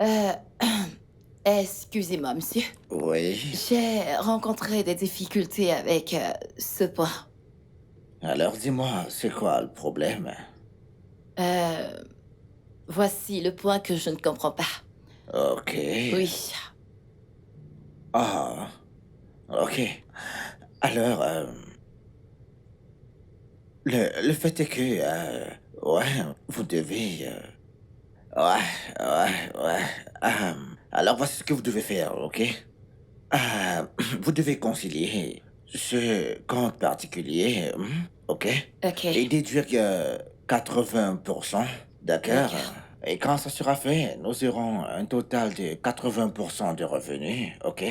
Euh, excusez-moi, monsieur. Oui. J'ai rencontré des difficultés avec ce point. Alors dis-moi, c'est quoi le problème? Euh, voici le point que je ne comprends pas. Ok. Oui. Ah, ok. Alors, le fait est que, ouais, vous devez, ouais. Alors voici ce que vous devez faire, ok? Vous devez concilier ce compte particulier, ok? Ok. Et déduire que 80%, d'accord? D'accord. Et quand ça sera fait, nous aurons un total de 80% de revenus, ok?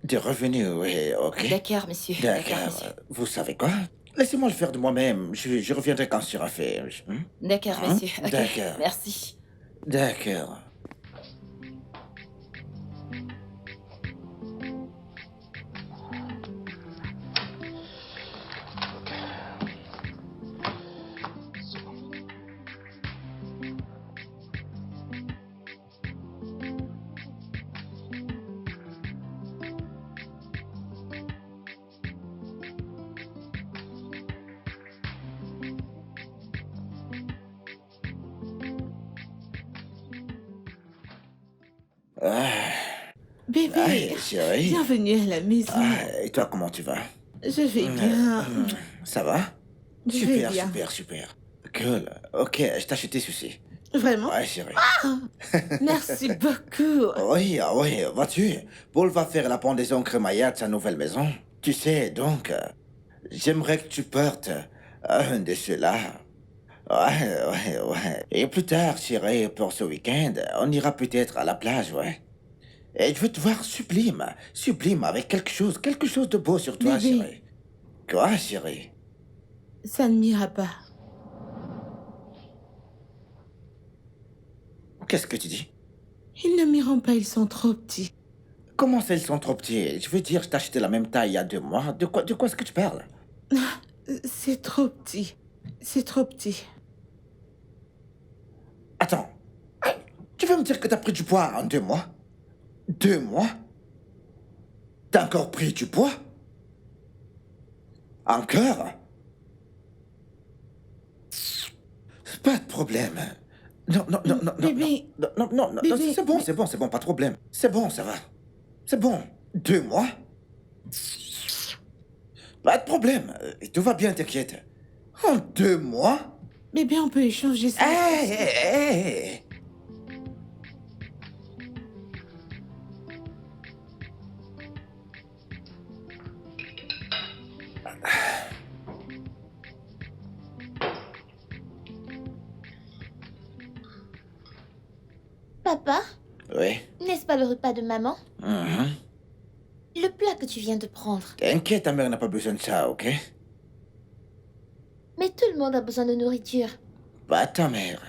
De revenus, oui, ok? D'accord, monsieur. D'accord, D'accord. monsieur. Vous savez quoi? Laissez-moi le faire de moi-même. Je reviendrai quand ce sera fait. D'accord, monsieur. Ok. D'accord. Merci. D'accord. Ah, Bébé, chérie. bienvenue à la maison. Et toi, comment tu vas? Je vais bien. Ça va? Je vais Super, bien. super, super. Cool. Ok, je t'ai acheté ceci. Vraiment? Ouais, chérie. Merci beaucoup. Oui, oui, vois-tu, Paul va faire la pendaison crémaillère de sa nouvelle maison. Tu sais, donc, j'aimerais que tu portes un de ceux-là. Ouais. Et plus tard, chérie, pour ce week-end, on ira peut-être à la plage, ouais. Et je veux te voir sublime, avec quelque chose de beau sur toi, Bébé, chérie. Quoi, chérie? ça ne m'ira pas. Qu'est-ce que tu dis? Ils ne m'iront pas, ils sont trop petits. Comment ça, ils sont trop petits? Je veux dire, je t'ai acheté la même taille il y a 2 mois. De quoi est-ce que tu parles? C'est trop petit. C'est trop petit. Attends, tu veux me dire que t'as pris du poids en 2 mois? 2 mois? T'as encore pris du poids? Encore? Pas de problème. Non. Bébé, Non, bébé, c'est bon, pas de problème. C'est bon, ça va. C'est bon. 2 mois? Pas de problème. Tout va bien, t'inquiète. En 2 mois? bébé, on peut échanger ça. Hé. Papa, Oui. n'est-ce pas le repas de maman? Mhm. Le plat que tu viens de prendre. T'inquiète, ta mère n'a pas besoin de ça, ok? Mais tout le monde a besoin de nourriture. Pas ta mère.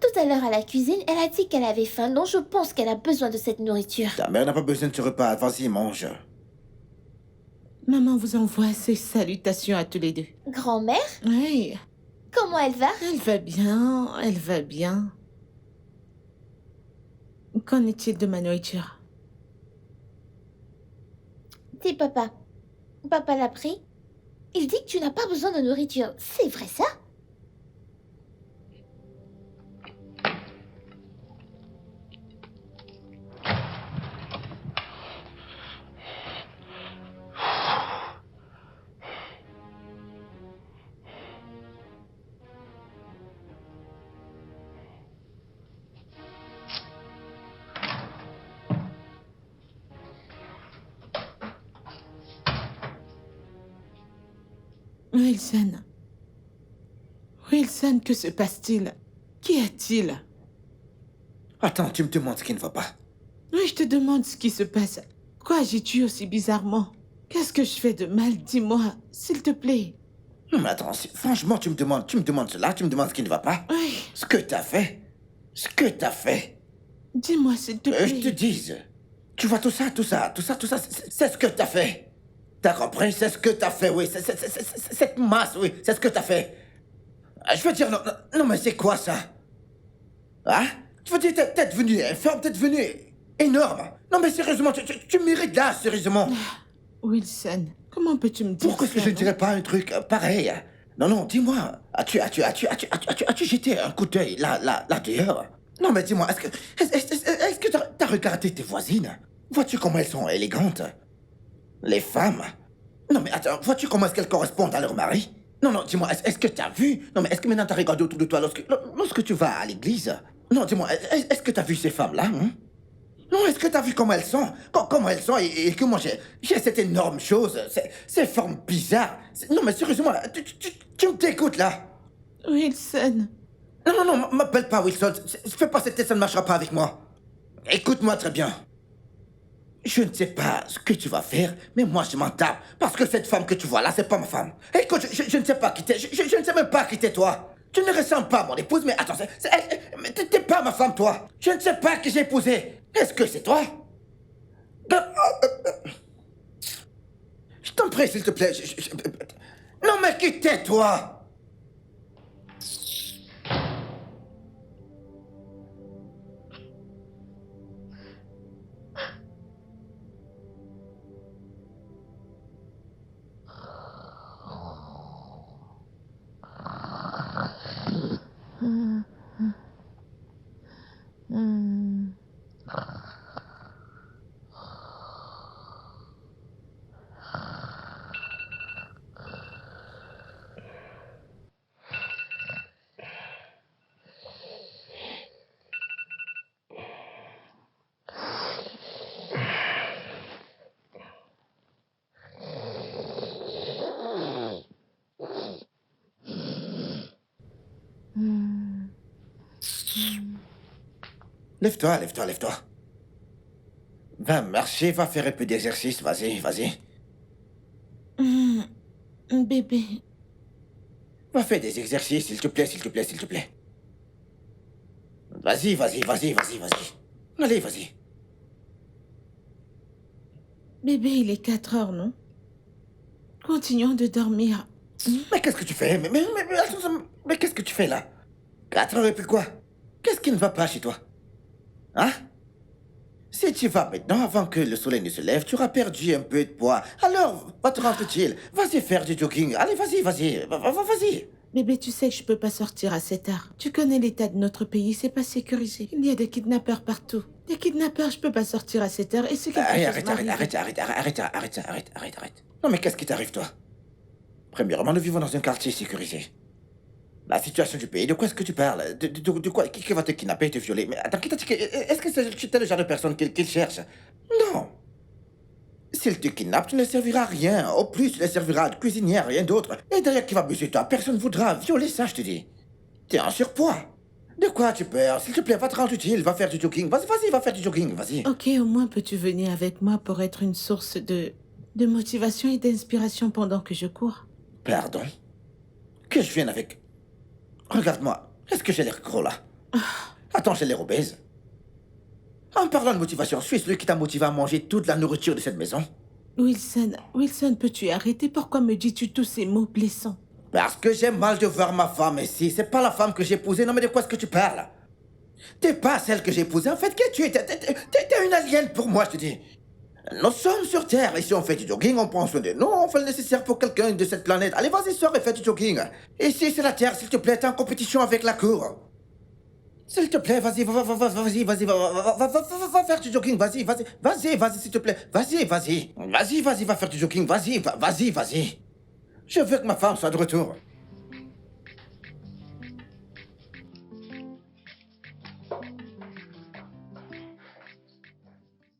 Tout à l'heure à la cuisine, elle a dit qu'elle avait faim, donc je pense qu'elle a besoin de cette nourriture. Ta mère n'a pas besoin de ce repas. Vas-y, mange. Maman vous envoie ses salutations à tous les deux. Grand-mère, Oui, comment elle va? elle va bien, elle va bien. Qu'en est-il de ma nourriture? Dis papa. Papa l'a pris? Il dit que tu n'as pas besoin de nourriture. C'est vrai ça? Wilson. Wilson, que se passe-t-il? Qu'y a-t-il? Attends, tu me demandes ce qui ne va pas. Oui, je te demande ce qui se passe. Quoi agis-tu aussi bizarrement? Qu'est-ce que je fais de mal? Dis-moi, s'il te plaît. Non, mais attends, franchement, tu me demandes cela, tu me demandes ce qui ne va pas. Oui, Ce que t'as fait. Ce que t'as fait. dis-moi, s'il te plaît. Je te dis. Tu vois tout ça, c'est ce que t'as fait. T'as compris? C'est ce que t'as fait, oui. Cette masse, oui, c'est ce que t'as fait. Je veux dire, non, mais c'est quoi ça? Hein? Je veux dire, t'es devenu infirme, t'es devenu énorme. Non, mais sérieusement, tu mérites là, sérieusement. Wilson, comment peux-tu me dire Pourquoi est-ce que ça, je ne non? dirais pas un truc pareil? Non, non, dis-moi, as-tu jeté un coup d'œil là dehors? Non, mais dis-moi, est-ce que t'as regardé tes voisines? Vois-tu comment elles sont élégantes? Les femmes? Non, mais attends, vois-tu comment est-ce qu'elles correspondent à leur mari? Non, non, dis-moi, est-ce que t'as vu? Non, mais est-ce que maintenant t'as regardé autour de toi lorsque tu vas à l'église? Non, dis-moi, est-ce que t'as vu ces femmes-là, hein? Non, est-ce que t'as vu comment elles sont? Comment elles sont et que moi j'ai cette énorme chose, ces formes bizarres. Non, mais sérieusement, là, tu me t'écoutes là? Wilson, Non, non, non, m'appelle pas Wilson. Fais pas cette tête, ça ne marchera pas avec moi. Écoute-moi très bien. Je ne sais pas ce que tu vas faire, mais moi je m'en tape. Parce que cette femme que tu vois là, c'est pas ma femme. Écoute, je ne sais pas qui t'es. Je ne sais même pas qui t'es toi. Tu ne ressembles pas à mon épouse, mais attends, mais t'es pas ma femme, toi. Je ne sais pas qui j'ai épousé. Est-ce que c'est toi? Je t'en prie, s'il te plaît. Non, mais qui t'es, toi? Lève-toi, lève-toi, lève-toi. Va marcher, va faire un peu d'exercice, vas-y, vas-y. bébé, Va faire des exercices, s'il te plaît, s'il te plaît, s'il te plaît. Vas-y, vas-y, vas-y, vas-y, vas-y. Allez, vas-y. bébé, il est 4 heures, non? Continuons de dormir. Mais qu'est-ce que tu fais? Attends, mais qu'est-ce que tu fais là? 4 heures et puis quoi? Qu'est-ce qui ne va pas chez toi? Hein? Si tu vas maintenant, avant que le soleil ne se lève, tu auras perdu un peu de poids. Alors, va te rendre utile. Vas-y faire du jogging. Allez, vas-y, vas-y. Vas-y. Bébé, tu sais que je peux pas sortir à cette heure. Tu connais l'état de notre pays, c'est pas sécurisé. Il y a des kidnappeurs partout. Des kidnappeurs, je peux pas sortir à cette heure et c'est quelque chose Arrête. Non, mais qu'est-ce qui t'arrive, toi? Premièrement, nous vivons dans un quartier sécurisé. La situation du pays, de quoi est-ce que tu parles? De quoi? Qui va te kidnapper et te violer? Mais attends, qui t'a dit est-ce que c'est le genre de personne qu'il cherche? Non. S'il te kidnappe, tu ne serviras à rien. Au plus, tu ne serviras de cuisinière, rien d'autre. Et d'ailleurs, qui va abuser de toi? Personne ne voudra violer ça, je te dis. T'es en surpoids. De quoi tu peurs? S'il te plaît, va te rendre utile, va faire du jogging. Vas-y, va faire du jogging, vas-y. Ok, au moins peux-tu venir avec moi pour être une source de motivation et d'inspiration pendant que je cours? Pardon? Que je vienne avec... Regarde-moi, est-ce que j'ai l'air gros là? Attends, j'ai l'air obèse. En parlant de motivation, suis celui qui t'a motivé à manger toute la nourriture de cette maison? Wilson, peux-tu arrêter? Pourquoi me dis-tu tous ces mots blessants? Parce que j'ai mal de voir ma femme ici. C'est pas la femme que j'ai épousée. Non, mais de quoi est-ce que tu parles? T'es pas celle que j'ai épousée. En fait, qui tu es? T'es une alien pour moi, je te dis. Nous sommes sur Terre. Ici, on fait du jogging, on prend soin de nous, on fait le nécessaire pour quelqu'un de cette planète. Allez, vas-y, sors et fais du jogging. Ici, c'est la Terre, s'il te plaît, t'es en compétition avec la Cour. S'il te plaît, vas-y, va faire du jogging, vas-y, s'il te plaît. Vas-y, va faire du jogging, vas-y. Je veux que ma femme soit de retour.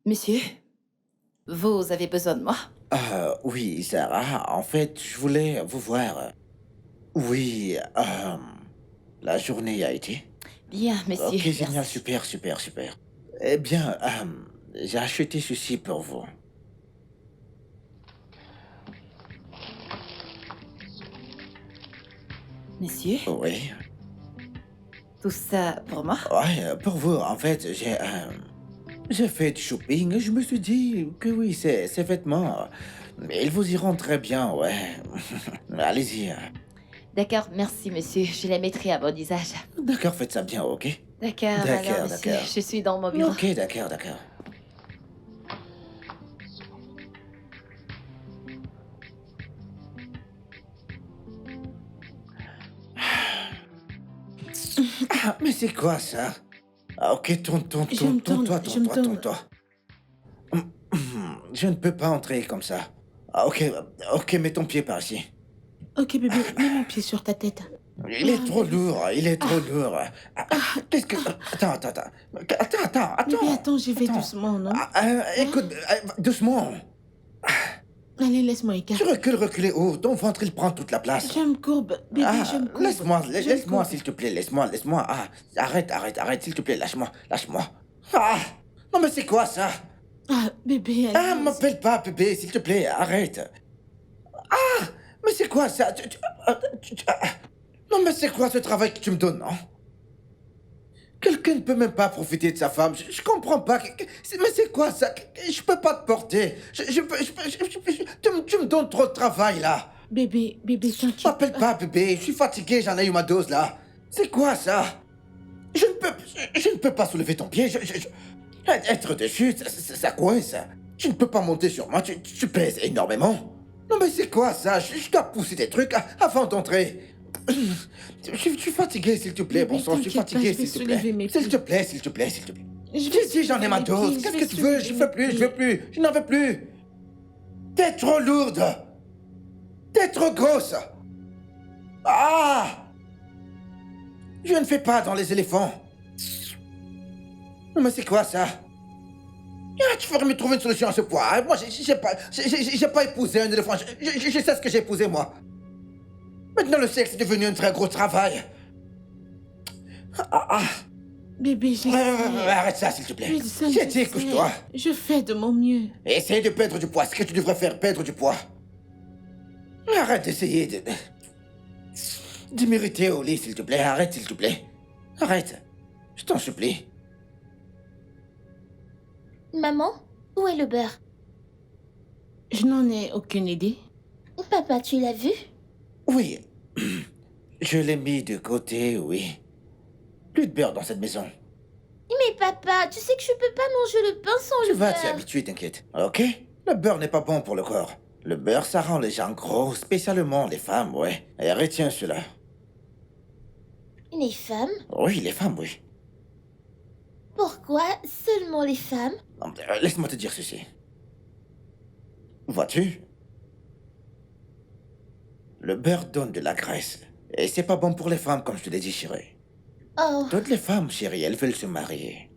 Monsieur, vous avez besoin de moi? Oui, Sarah, en fait, je voulais vous voir. Oui, la journée a été. Bien, monsieur. Ok, génial, merci. super. Eh bien, j'ai acheté ceci pour vous. Monsieur, Oui, tout ça pour moi? ouais, pour vous, en fait, j'ai fait du shopping et je me suis dit que oui, ces vêtements, ils vous iront très bien, ouais. Allez-y. D'accord, merci monsieur, je les mettrai à mon usage. D'accord, faites ça bien, ok? D'accord, D'accord, alors monsieur, d'accord. je suis dans mon bureau. Ok, d'accord, d'accord. Ah, mais c'est quoi ça? Ah, ok, Je me tourne, je me tourne. tourne-toi. Je ne peux pas entrer comme ça. Ah, ok, mets ton pied par ici. Ok, bébé, mets mon pied sur ta tête. Il est trop bébé, lourd, il est trop lourd. Qu'est-ce que... Attends. Bébé, attends, j'y vais Attends. doucement, non? Écoute, doucement. Allez, laisse-moi Tu écarter. reculer où? Ton ventre, il prend toute la place. Je me courbe, bébé, Ah, je me courbe. laisse-moi, Je me laisse-moi, courbe. s'il te plaît, laisse-moi. Ah, arrête, s'il te plaît, lâche-moi. Ah, non mais c'est quoi ça? Ah, bébé, Ah, allez. m'appelle pas bébé, s'il te plaît, arrête. Ah, mais c'est quoi ça? Non mais c'est quoi ce travail que tu me donnes, non? Quelqu'un ne peut même pas profiter de sa femme. Je comprends pas. Mais c'est quoi ça? Je peux pas te porter. Tu me donnes trop de travail là. Bébé, t'inquiète. M'appelle pas bébé. Je suis fatigué. J'en ai eu ma dose là. C'est quoi ça? Je ne peux pas soulever ton pied. Être dessus, ça coince. Tu ne peux pas monter sur moi. Tu pèses énormément. Non mais c'est quoi ça? Je dois pousser des trucs avant d'entrer. Je suis fatigué, s'il te plaît, Bébé, bon sang, je suis t'inquiète pas, fatigué, je vais s'il te plaît. soulever mes S'il pieds. te plaît, s'il te plaît. Je J'ai dit, j'en ai ma dose. Qu'est-ce que tu veux? Je veux plus, je n'en veux plus. T'es trop lourde. T'es trop grosse. Ah! Je ne fais pas dans les éléphants. Non mais c'est quoi ça? Ah, tu ferais me trouver une solution à ce poids. Moi, j'ai pas épousé un éléphant. Je sais ce que j'ai épousé, moi. Maintenant, le sexe est devenu un très gros travail. Ah. Bébé, j'essaie. Arrête ça, s'il te plaît. Wilson, J'ai dit, j'essaie. couche-toi. Je fais de mon mieux. Essaye de perdre du poids. C'est ce que tu devrais faire, perdre du poids. Arrête d'essayer de m'irriter au lit, s'il te plaît. Arrête, s'il te plaît. Arrête. Je t'en supplie. Maman, où est le beurre? Je n'en ai aucune idée. Papa, tu l'as vu? Oui. Je l'ai mis de côté, oui. Plus de beurre dans cette maison. Mais papa, tu sais que je peux pas manger le pain sans Tu le vas beurre. t'y habituer, t'inquiète. Ok? Le beurre n'est pas bon pour le corps. Le beurre, ça rend les gens gros, spécialement les femmes, ouais. Et retiens cela. Les femmes? Oui, les femmes, oui. Pourquoi seulement les femmes? Laisse-moi te dire ceci. Vois-tu? Le beurre donne de la graisse. Et c'est pas bon pour les femmes, comme je te l'ai dit, chérie. Oh, Toutes les femmes, chérie, elles veulent se marier.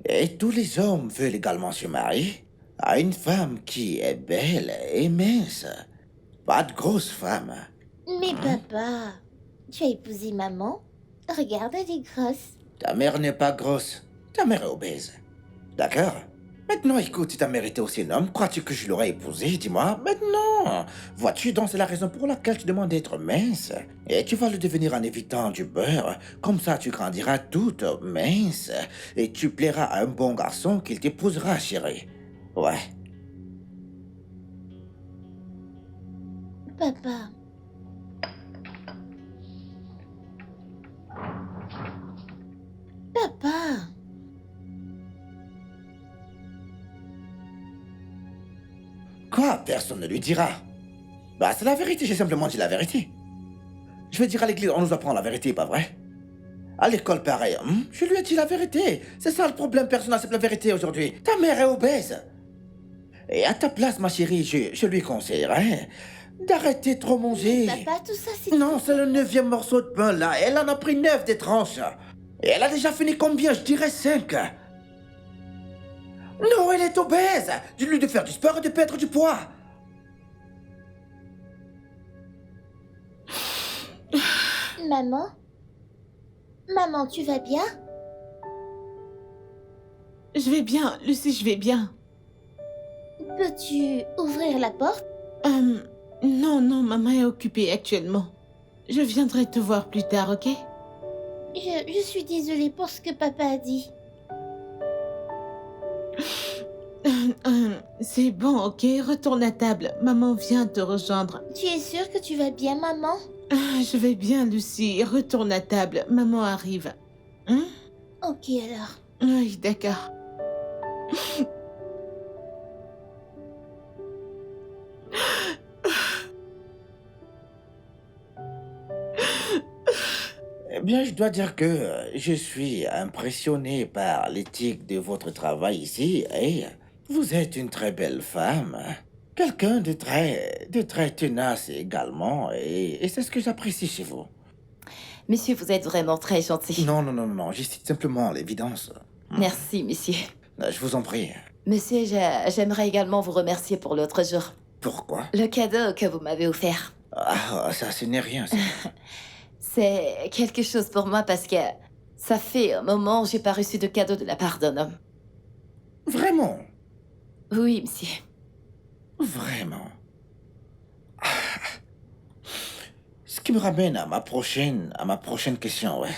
Et tous les hommes veulent également se marier à une femme qui est belle et mince. Pas de grosse femme. mais papa, tu as épousé maman? Regarde, elle est grosse. Ta mère n'est pas grosse. Ta mère est obèse. D'accord? Maintenant, écoute, si ta mère était aussi un homme, crois-tu que je l'aurais épousée? Dis-moi. Maintenant, vois-tu, donc c'est la raison pour laquelle tu demandes d'être mince. Et tu vas le devenir en évitant du beurre. Comme ça, tu grandiras toute mince. Et tu plairas à un bon garçon qu'il t'épousera, chérie. Ouais. Papa. Papa. Quoi? Personne ne lui dira. Bah, c'est la vérité, j'ai simplement dit la vérité. Je vais dire à l'église, on nous apprend la vérité, pas vrai? À l'école, pareil, je lui ai dit la vérité. C'est ça le problème, personne n'accepte la vérité aujourd'hui. Ta mère est obèse. Et à ta place, ma chérie, je lui conseillerais d'arrêter de trop manger. Papa, tout ça, c'est... Non, c'est le 9e morceau de pain, là. Elle en a pris 9 des tranches. Et elle a déjà fini combien? Je dirais 5. Non, elle est obèse. Dis-lui de faire du sport et de perdre du poids. Maman? Maman, tu vas bien? Je vais bien, Lucie, je vais bien. Peux-tu ouvrir la porte? Non, maman est occupée actuellement. Je viendrai te voir plus tard, ok? Je suis désolée pour ce que papa a dit. C'est bon, ok? Retourne à table. Maman vient te rejoindre. Tu es sûre que tu vas bien, maman? Je vais bien, Lucie. Retourne à table. Maman arrive. Hein? Ok alors. Oui, d'accord. Eh bien, je dois dire que je suis impressionné par l'éthique de votre travail ici et vous êtes une très belle femme. Quelqu'un de très tenace également et c'est ce que j'apprécie chez vous. Monsieur, vous êtes vraiment très gentil. Non, non, non, non, je cite simplement l'évidence. Merci, monsieur. Je vous en prie. Monsieur, j'aimerais également vous remercier pour l'autre jour. Pourquoi? Le cadeau que vous m'avez offert. Ah, ça, ce n'est rien, ça. C'est quelque chose pour moi parce que ça fait un moment que j'ai pas reçu de cadeau de la part d'un homme. Vraiment, Oui, monsieur. vraiment. Ce qui me ramène à ma prochaine question, ouais.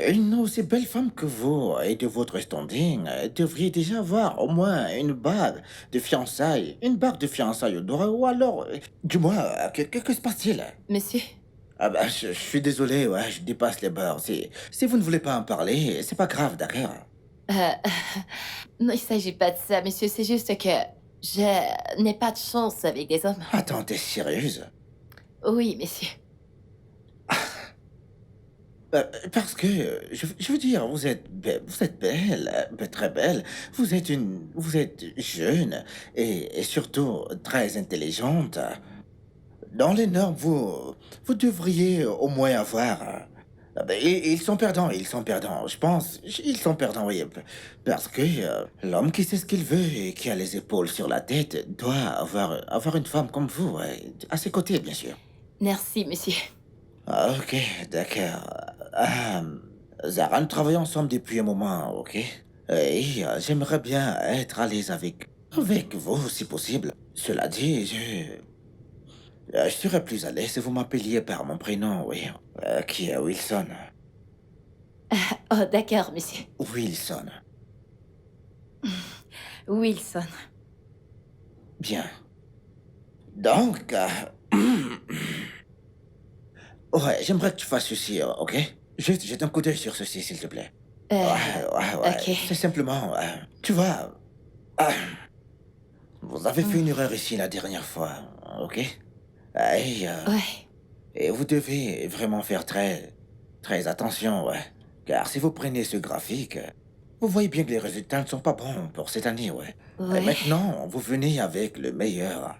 Une aussi belle femme que vous et de votre standing devriez déjà avoir au moins une bague de fiançailles. Une bague de fiançailles au doigt, ou alors, du moins, que se passe-t-il? Monsieur? Ah bah, je suis désolé, ouais, je dépasse les bords. Si vous ne voulez pas en parler, c'est pas grave, d'accord? Euh, non, il s'agit pas de ça, monsieur. C'est juste que je n'ai pas de chance avec des hommes. Attends, t'es sérieuse? Oui, monsieur. Parce que, je veux dire, vous êtes belle, très belle. Vous êtes jeune et surtout très intelligente. Dans les normes, vous devriez au moins avoir. Ben, ils sont perdants, ils sont perdants. Je pense, ils sont perdants, oui. Parce que l'homme qui sait ce qu'il veut et qui a les épaules sur la tête doit avoir une femme comme vous, ouais, à ses côtés, bien sûr. Merci, monsieur. Ah, ok, d'accord. Zara, nous travaillons ensemble depuis un moment, ok? Et j'aimerais bien être à l'aise avec vous, si possible. Cela dit, je serais plus à l'aise si vous m'appeliez par mon prénom, oui. Qui est Wilson. Oh, d'accord, monsieur. Wilson. Wilson. Bien. Donc, ouais, j'aimerais que tu fasses ceci, ok? Juste jette un coup d'œil sur ceci, s'il te plaît. Euh, Ouais. ok. C'est simplement, tu vois, euh, vous avez fait une erreur ici la dernière fois, ok? Et, Ouais. et vous devez vraiment faire très attention, ouais. Car si vous prenez ce graphique, vous voyez bien que les résultats ne sont pas bons pour cette année, ouais. Et Ouais. maintenant, vous venez avec le meilleur.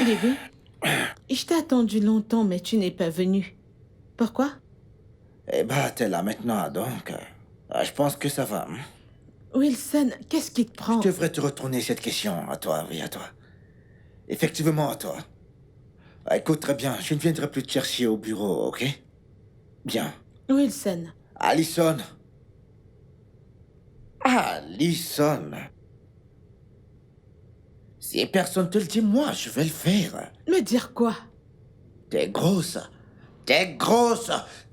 Bébé, je t'ai attendu longtemps, mais tu n'es pas venu. Pourquoi? Eh bah, t'es là maintenant, donc. Je pense que ça va. Wilson, qu'est-ce qui te prend? Je devrais te retourner cette question à toi, oui, à toi. Effectivement, à toi. Écoute très bien, je ne viendrai plus te chercher au bureau, ok? Bien. Wilson, Allison. Allison. Si personne te le dit, moi, je vais le faire. me dire quoi? T'es grosse. T'es grosse.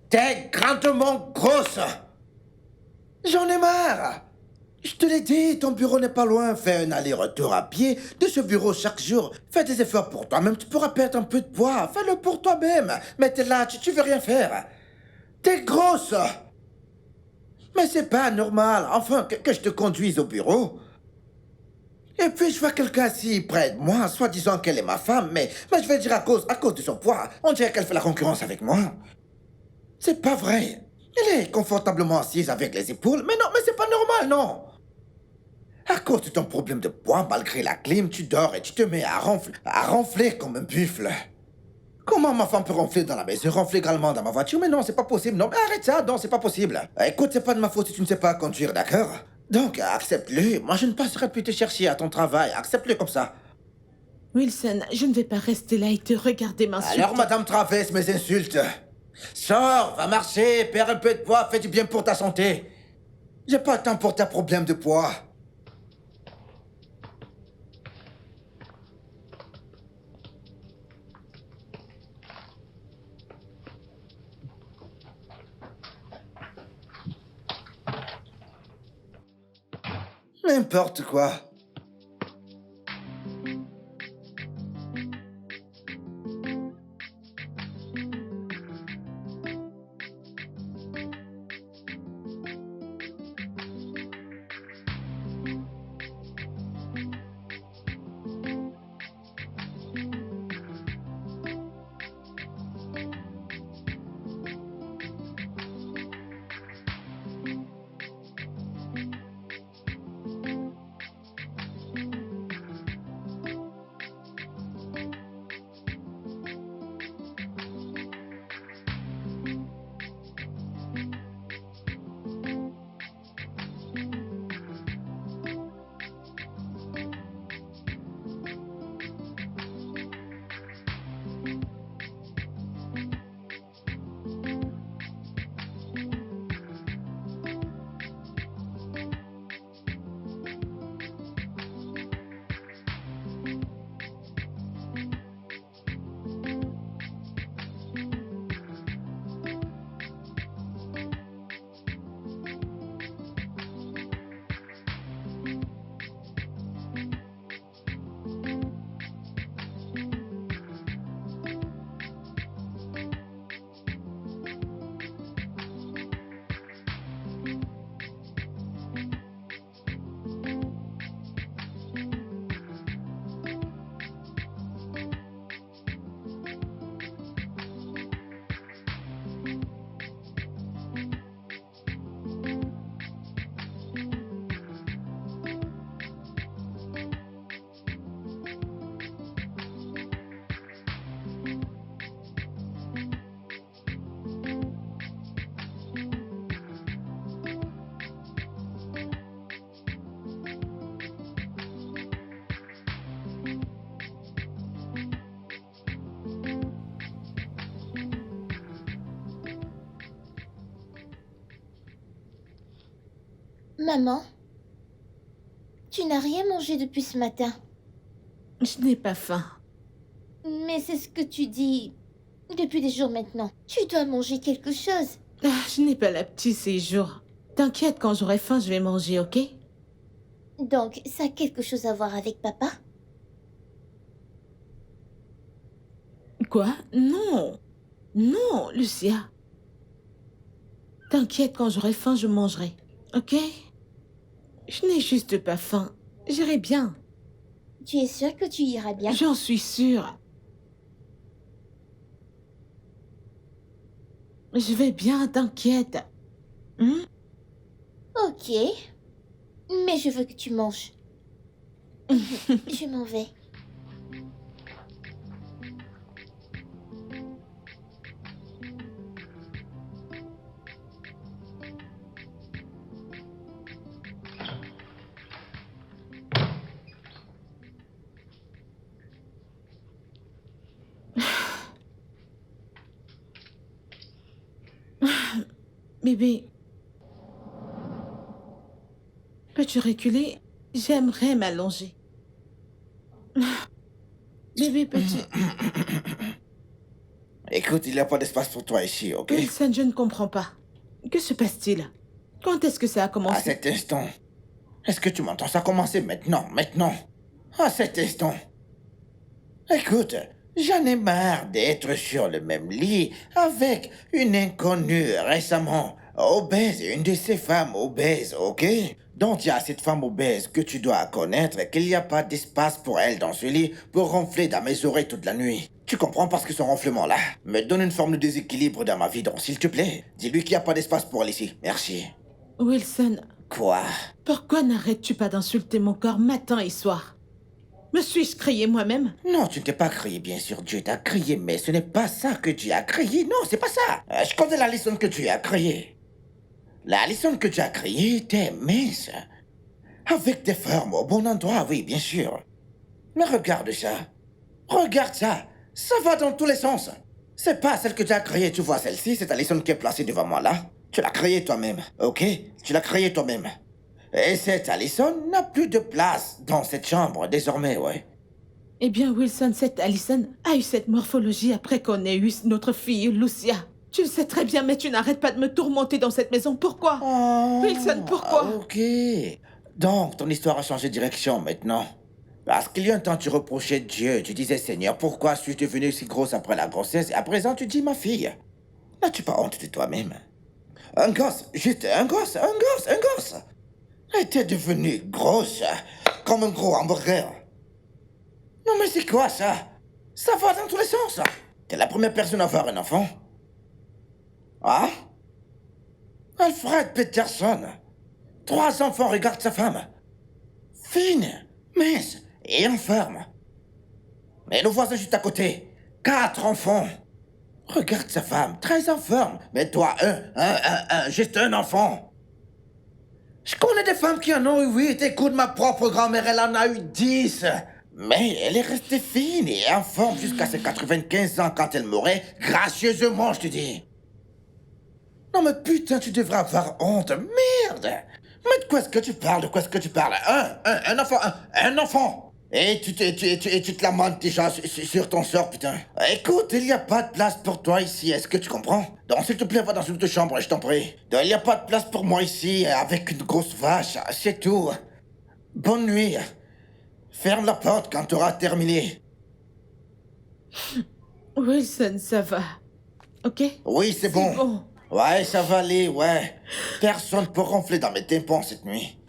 T'es grandement grosse. J'en ai marre. Je te l'ai dit, ton bureau n'est pas loin. Fais un aller-retour à pied de ce bureau chaque jour. Fais des efforts pour toi-même. Tu pourras perdre un peu de poids. Fais-le pour toi-même. Mais t'es là, tu veux rien faire. T'es grosse. Mais c'est pas normal. Enfin, que je te conduise au bureau. Et puis je vois quelqu'un assis près de moi, soi-disant qu'elle est ma femme, mais je vais dire à cause de son poids, on dirait qu'elle fait la concurrence avec moi. C'est pas vrai. Elle est confortablement assise avec les épaules, mais non, mais c'est pas normal, non. À cause de ton problème de poids, malgré la clim, tu dors et tu te mets à ronfler comme un buffle. Comment ma femme peut ronfler dans la maison, ronfler également dans ma voiture? Mais non, c'est pas possible, non. Mais arrête ça, non, c'est pas possible. Écoute, c'est pas de ma faute si tu ne sais pas conduire, d'accord? Donc, accepte-le. Moi, je ne passerai plus te chercher à ton travail. Accepte-le comme ça. Wilson, je ne vais pas rester là et te regarder m'insulter. Alors, Madame traverse mes insultes. Sors, va marcher, perds un peu de poids, fais du bien pour ta santé. J'ai pas le temps pour tes problèmes de poids. N'importe quoi. Maman, tu n'as rien mangé depuis ce matin. Je n'ai pas faim. Mais c'est ce que tu dis depuis des jours maintenant. Tu dois manger quelque chose. Ah, je n'ai pas la petite ces jours. T'inquiète, quand j'aurai faim, je vais manger, ok? Donc, ça a quelque chose à voir avec papa? Quoi? Non. Non, Lucia. T'inquiète, quand j'aurai faim, je mangerai, ok? Je n'ai juste pas faim. J'irai bien. Tu es sûre que tu iras bien? J'en suis sûre. Je vais bien, t'inquiète. Hmm? Ok. Mais je veux que tu manges. Je m'en vais. Bébé, peux-tu reculer? J'aimerais m'allonger. Bébé, peux-tu... Écoute, il n'y a pas d'espace pour toi ici, ok? Wilson, je ne comprends pas. Que se passe-t-il? Quand est-ce que ça a À commencé? cet instant. Est-ce que tu m'entends? Ça a commencé maintenant, maintenant. À cet instant. Écoute, j'en ai marre d'être sur le même lit avec une inconnue récemment obèse, une de ces femmes obèses, ok? Donc il y a cette femme obèse que tu dois connaître et qu'il n'y a pas d'espace pour elle dans ce lit pour ronfler dans mes oreilles toute la nuit. Tu comprends parce que ce ronflement-là me donne une forme de déséquilibre dans ma vie, donc s'il te plaît, dis-lui qu'il n'y a pas d'espace pour elle ici. Merci. Wilson, Quoi? pourquoi n'arrêtes-tu pas d'insulter mon corps matin et soir? Me suis-je crié moi-même? Non, tu ne t'es pas crié, bien sûr, Dieu t'a crié, mais ce n'est pas ça que tu as crié. Non, c'est pas ça. Je connais la leçon que tu as criée. La leçon que tu as criée était mince. Avec des formes au bon endroit, oui, bien sûr. Mais regarde ça. Regarde ça. Ça va dans tous les sens. C'est pas celle que tu as créée, tu vois, celle-ci, c'est ta leçon qui est placée devant moi là. Tu l'as créée toi-même, ok? Tu l'as créée toi-même. Et cette Allison n'a plus de place dans cette chambre désormais, ouais. Eh bien, Wilson, cette Allison a eu cette morphologie après qu'on ait eu notre fille, Lucia. Tu le sais très bien, mais tu n'arrêtes pas de me tourmenter dans cette maison. Pourquoi? Wilson, pourquoi? Ok. Donc, ton histoire a changé de direction maintenant. Parce qu'il y a un temps, tu reprochais Dieu. Tu disais, Seigneur, pourquoi suis-je devenue si grosse après la grossesse? Et à présent, tu dis, ma fille. N'as-tu pas honte de toi-même? Un gosse, juste un gosse. Et t'es devenue grosse, comme un gros hamburger. Non, mais c'est quoi ça? Ça va dans tous les sens. T'es la première personne à avoir un enfant. Ah? Alfred Peterson. 3 enfants, regarde sa femme. Fine, mince et infirme. Mais le voisin juste à côté. 4 enfants. Regarde sa femme, très infirme. Mais toi, juste un enfant. Je connais des femmes qui en ont eu 8. Écoute, ma propre grand-mère, elle en a eu 10. Mais elle est restée fine et informe jusqu'à ses 95 ans quand elle mourait, gracieusement, je te dis. Non mais putain, tu devrais avoir honte. Merde. Mais de quoi est-ce que tu parles? Un enfant. Et tu te lamentes déjà sur ton sort, putain. Écoute, il n'y a pas de place pour toi ici, est-ce que tu comprends? Donc s'il te plaît, va dans une autre chambre, je t'en prie. Il n'y a pas de place pour moi ici, avec une grosse vache, c'est tout. Bonne nuit. Ferme la porte quand tu auras terminé. Wilson, ça va. Ok? Oui, c'est bon. Ouais, ça va aller, ouais. Personne peut ronfler dans mes tympans cette nuit.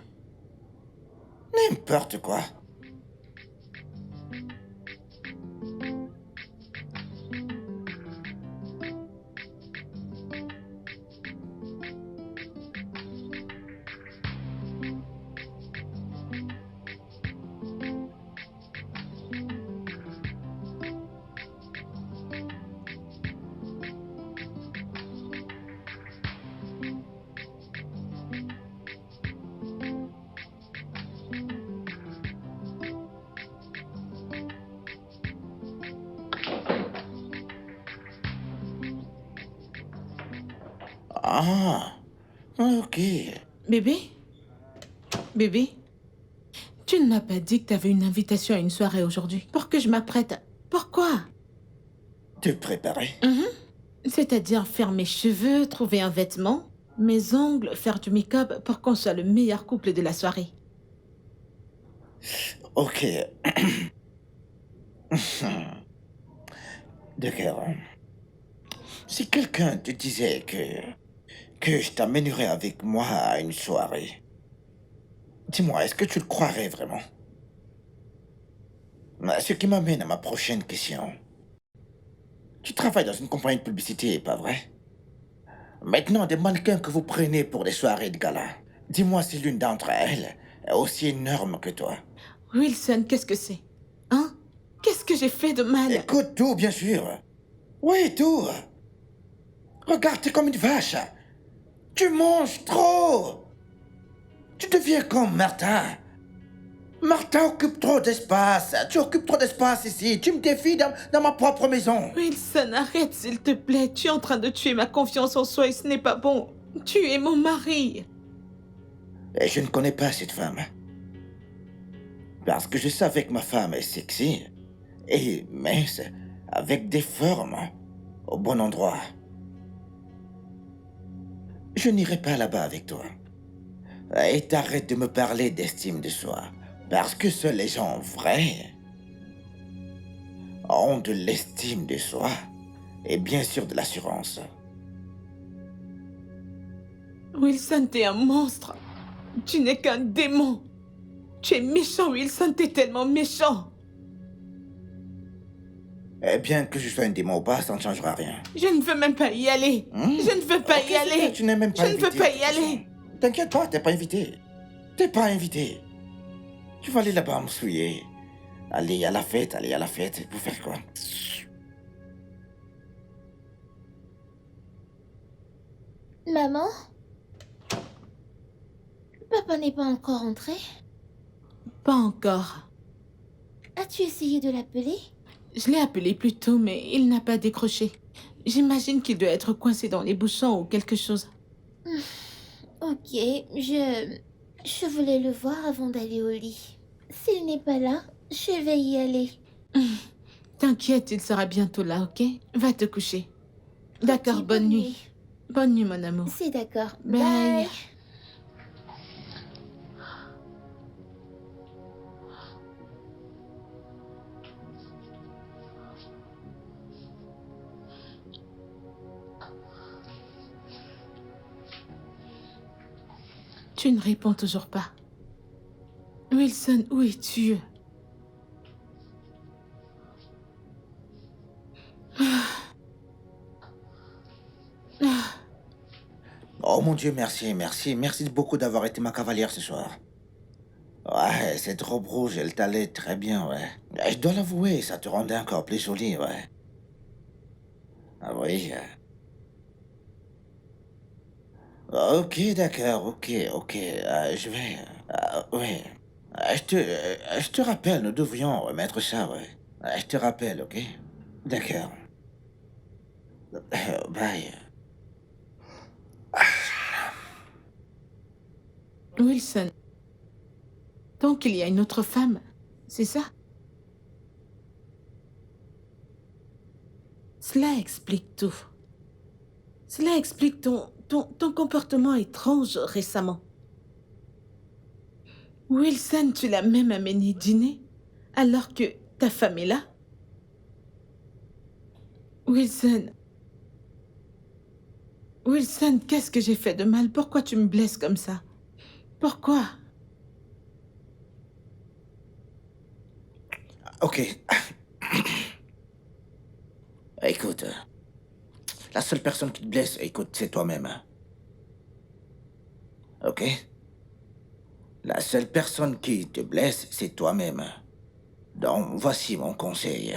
N'importe quoi. Ah, ok. Bébé? Bébé? Tu ne m'as pas dit que tu avais une invitation à une soirée aujourd'hui. Pour que je m'apprête. Pourquoi? Te préparer. C'est-à-dire faire mes cheveux, trouver un vêtement, mes ongles, faire du make-up pour qu'on soit le meilleur couple de la soirée. Ok. D'accord. Si quelqu'un te disait que je t'amènerais avec moi à une soirée, dis-moi, est-ce que tu le croirais vraiment? Ce qui m'amène à ma prochaine question. Tu travailles dans une compagnie de publicité, pas vrai? Maintenant, des mannequins que vous prenez pour des soirées de gala, dis-moi si l'une d'entre elles est aussi énorme que toi. Wilson, qu'est-ce que c'est? Hein? Qu'est-ce que j'ai fait de mal? Écoute tout, bien sûr. Oui, tout. Regarde, t'es comme une vache. Tu manges trop. Tu deviens comme Martha. Martha occupe trop d'espace. Tu occupes trop d'espace ici. Tu me défies dans ma propre maison. Wilson, arrête s'il te plaît. Tu es en train de tuer ma confiance en soi et ce n'est pas bon. Tu es mon mari. Et je ne connais pas cette femme. Parce que je savais que ma femme est sexy et mince, avec des formes au bon endroit. Je n'irai pas là-bas avec toi. Et t'arrêtes de me parler d'estime de soi. Parce que seuls les gens vrais ont de l'estime de soi et bien sûr de l'assurance. Wilson, t'es un monstre. Tu n'es qu'un démon. Tu es méchant, Wilson, t'es tellement méchant. Eh bien, que je sois un démon ou pas, ça ne changera rien. Je ne veux même pas y aller. Je ne veux pas Ok, y c'est aller. bien, tu n'es même pas Je ne veux invité, pas de y toute façon. aller. T'inquiète pas, t'es pas invité. T'es pas invité. Tu vas aller là-bas me souiller. Aller à la fête, Pour faire quoi? Maman? Papa n'est pas encore rentré? Pas encore. As-tu essayé de l'appeler? Je l'ai appelé plus tôt, mais il n'a pas décroché. J'imagine qu'il doit être coincé dans les bouchons ou quelque chose. Ok, je voulais le voir avant d'aller au lit. S'il n'est pas là, je vais y aller. T'inquiète, il sera bientôt là, ok? Va te coucher. D'accord, Ok, bonne nuit. Bonne nuit, mon amour. C'est d'accord. Bye. Bye. Tu ne réponds toujours pas. Wilson, où es-tu? Oh mon Dieu, merci beaucoup d'avoir été ma cavalière ce soir. Ouais, cette robe rouge, elle t'allait très bien, ouais. Je dois l'avouer, ça te rendait encore plus jolie, ouais. Ah oui. Ok, d'accord, ok. Je vais... ouais. Je te rappelle, nous devrions remettre ça, ouais. Je te rappelle, ok? D'accord. Bye. Wilson. Donc il y a une autre femme, c'est ça? Cela explique tout. Cela explique ton comportement étrange récemment. Wilson, tu l'as même amené dîner alors que ta femme est là? Wilson, qu'est-ce que j'ai fait de mal? Pourquoi tu me blesses comme ça? Pourquoi? Ok. Écoute, la seule personne qui te blesse, écoute, c'est toi-même. Ok? La seule personne qui te blesse, c'est toi-même. Donc, voici mon conseil.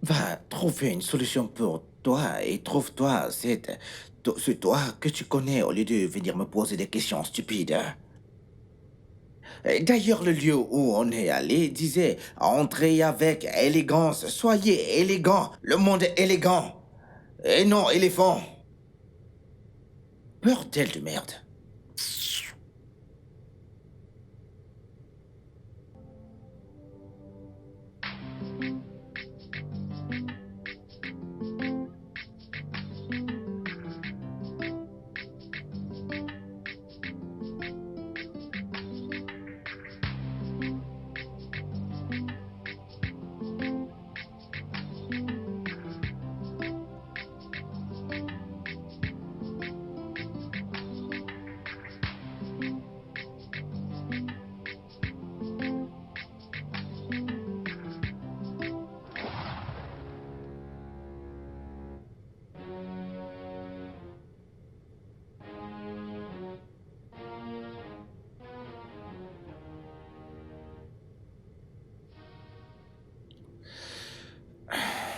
Va trouver une solution pour toi et trouve-toi ce toi que tu connais au lieu de venir me poser des questions stupides. Et d'ailleurs, le lieu où on est allé disait entrez avec élégance, soyez élégant, le monde est élégant. Et non, éléphant. Bordel de merde.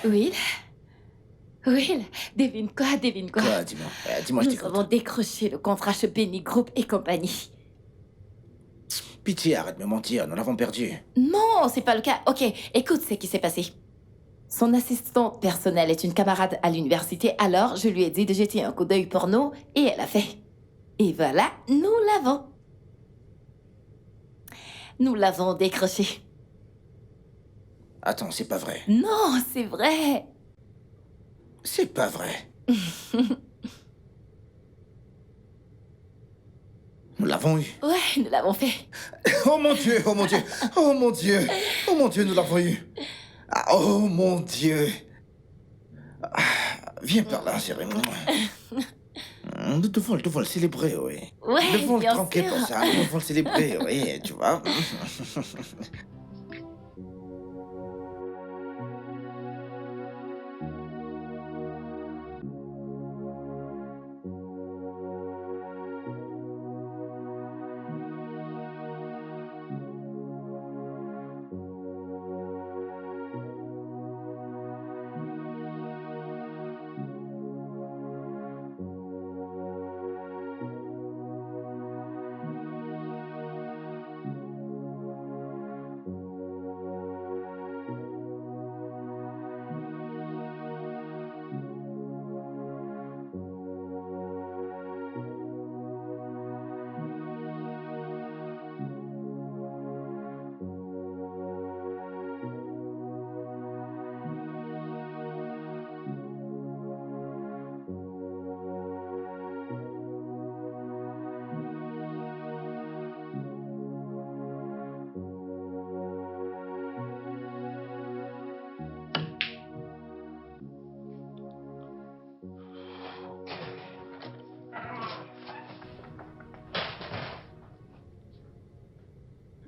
Will? Will, devine quoi? Quoi, dis-moi. Dis-moi, je Nous t'écoute. avons décroché le contrat chez Penny Group et compagnie. Pitié, arrête de me mentir, nous l'avons perdu. Non, c'est pas le cas. Ok, écoute ce qui s'est passé. Son assistant personnel est une camarade à l'université, alors je lui ai dit de jeter un coup d'œil porno et elle a fait. Et voilà, nous l'avons. Nous l'avons décroché. Attends, c'est pas vrai. Non, c'est vrai. C'est pas vrai. Nous l'avons eu. Ouais, nous l'avons fait. Oh mon Dieu, oh mon Dieu, oh mon Dieu, oh mon Dieu, nous l'avons eu. Ah, oh mon Dieu. Ah, viens par là, chérie. Nous devons le célébrer, oui. Ouais, Nous devons le bien tranquer sûr. pour ça. Nous devons le célébrer, oui, tu vois.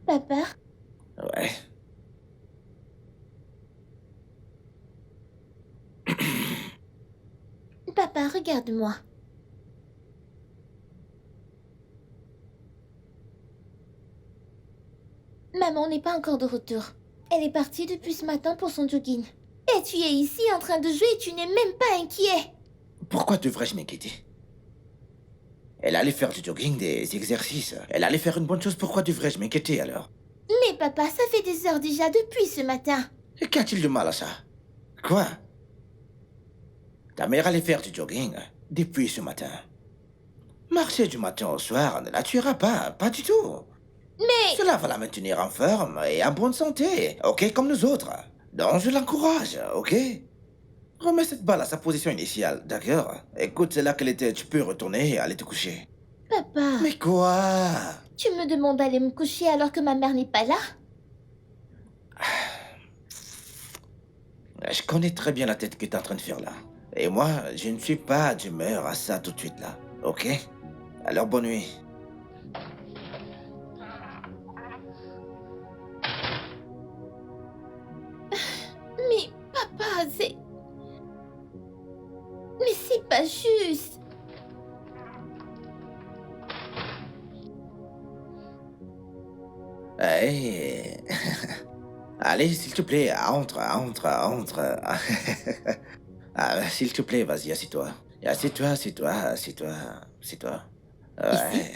Papa, Ouais. papa, regarde-moi. Maman n'est pas encore de retour. Elle est partie depuis ce matin pour son jogging. Et tu es ici en train de jouer et tu n'es même pas inquiet. Pourquoi devrais-je m'inquiéter? Elle allait faire du jogging, des exercices. Elle allait faire une bonne chose. Pourquoi devrais-je m'inquiéter alors? Mais papa, ça fait des heures déjà depuis ce matin. Et qu'y a-t-il de mal à ça? Quoi? Ta mère allait faire du jogging depuis ce matin. Marcher du matin au soir ne la tuera pas, pas du tout. Mais... Cela va la maintenir en forme et en bonne santé, ok, comme nous autres. Donc je l'encourage, ok? Remets cette balle à sa position initiale, d'accord? Écoute, c'est là qu'elle était, tu peux retourner et aller te coucher. Papa, Mais quoi? tu me demandes d'aller me coucher alors que ma mère n'est pas là? Je connais très bien la tête que t'es en train de faire là. Et moi, je ne suis pas d'humeur à ça tout de suite là, ok? Alors bonne nuit. Mais papa, c'est... Mais c'est pas juste. Hey. Allez, s'il te plaît, entre. S'il te plaît, vas-y, assieds-toi. Assieds-toi. Ouais.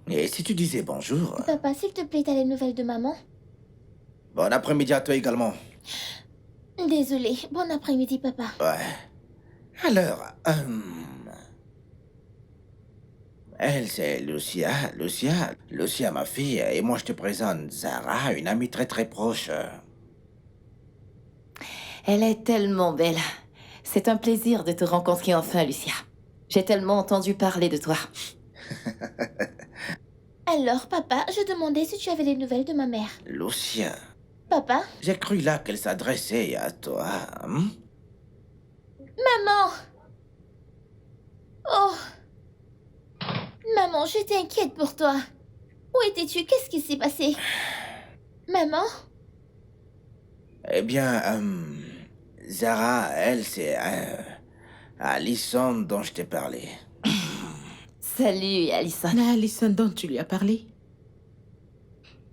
Et si tu disais bonjour? Papa, s'il te plaît, t'as les nouvelles de maman? Bon après-midi à toi également. Désolée. Bon après-midi, papa. Ouais. Alors, elle, c'est Lucia. Lucia, ma fille. Et moi, je te présente Zara, une amie très très proche. Elle est tellement belle. C'est un plaisir de te rencontrer enfin, Lucia. J'ai tellement entendu parler de toi. Alors, papa, je demandais si tu avais les nouvelles de ma mère. Lucia, Papa? j'ai cru là qu'elle s'adressait à toi. Maman! Oh! Maman, j'étais inquiète pour toi. Où étais-tu? Qu'est-ce qui s'est passé? Maman? Eh bien, Zara, elle, c'est Alison dont je t'ai parlé. Salut, Alison. La Alison dont tu lui as parlé.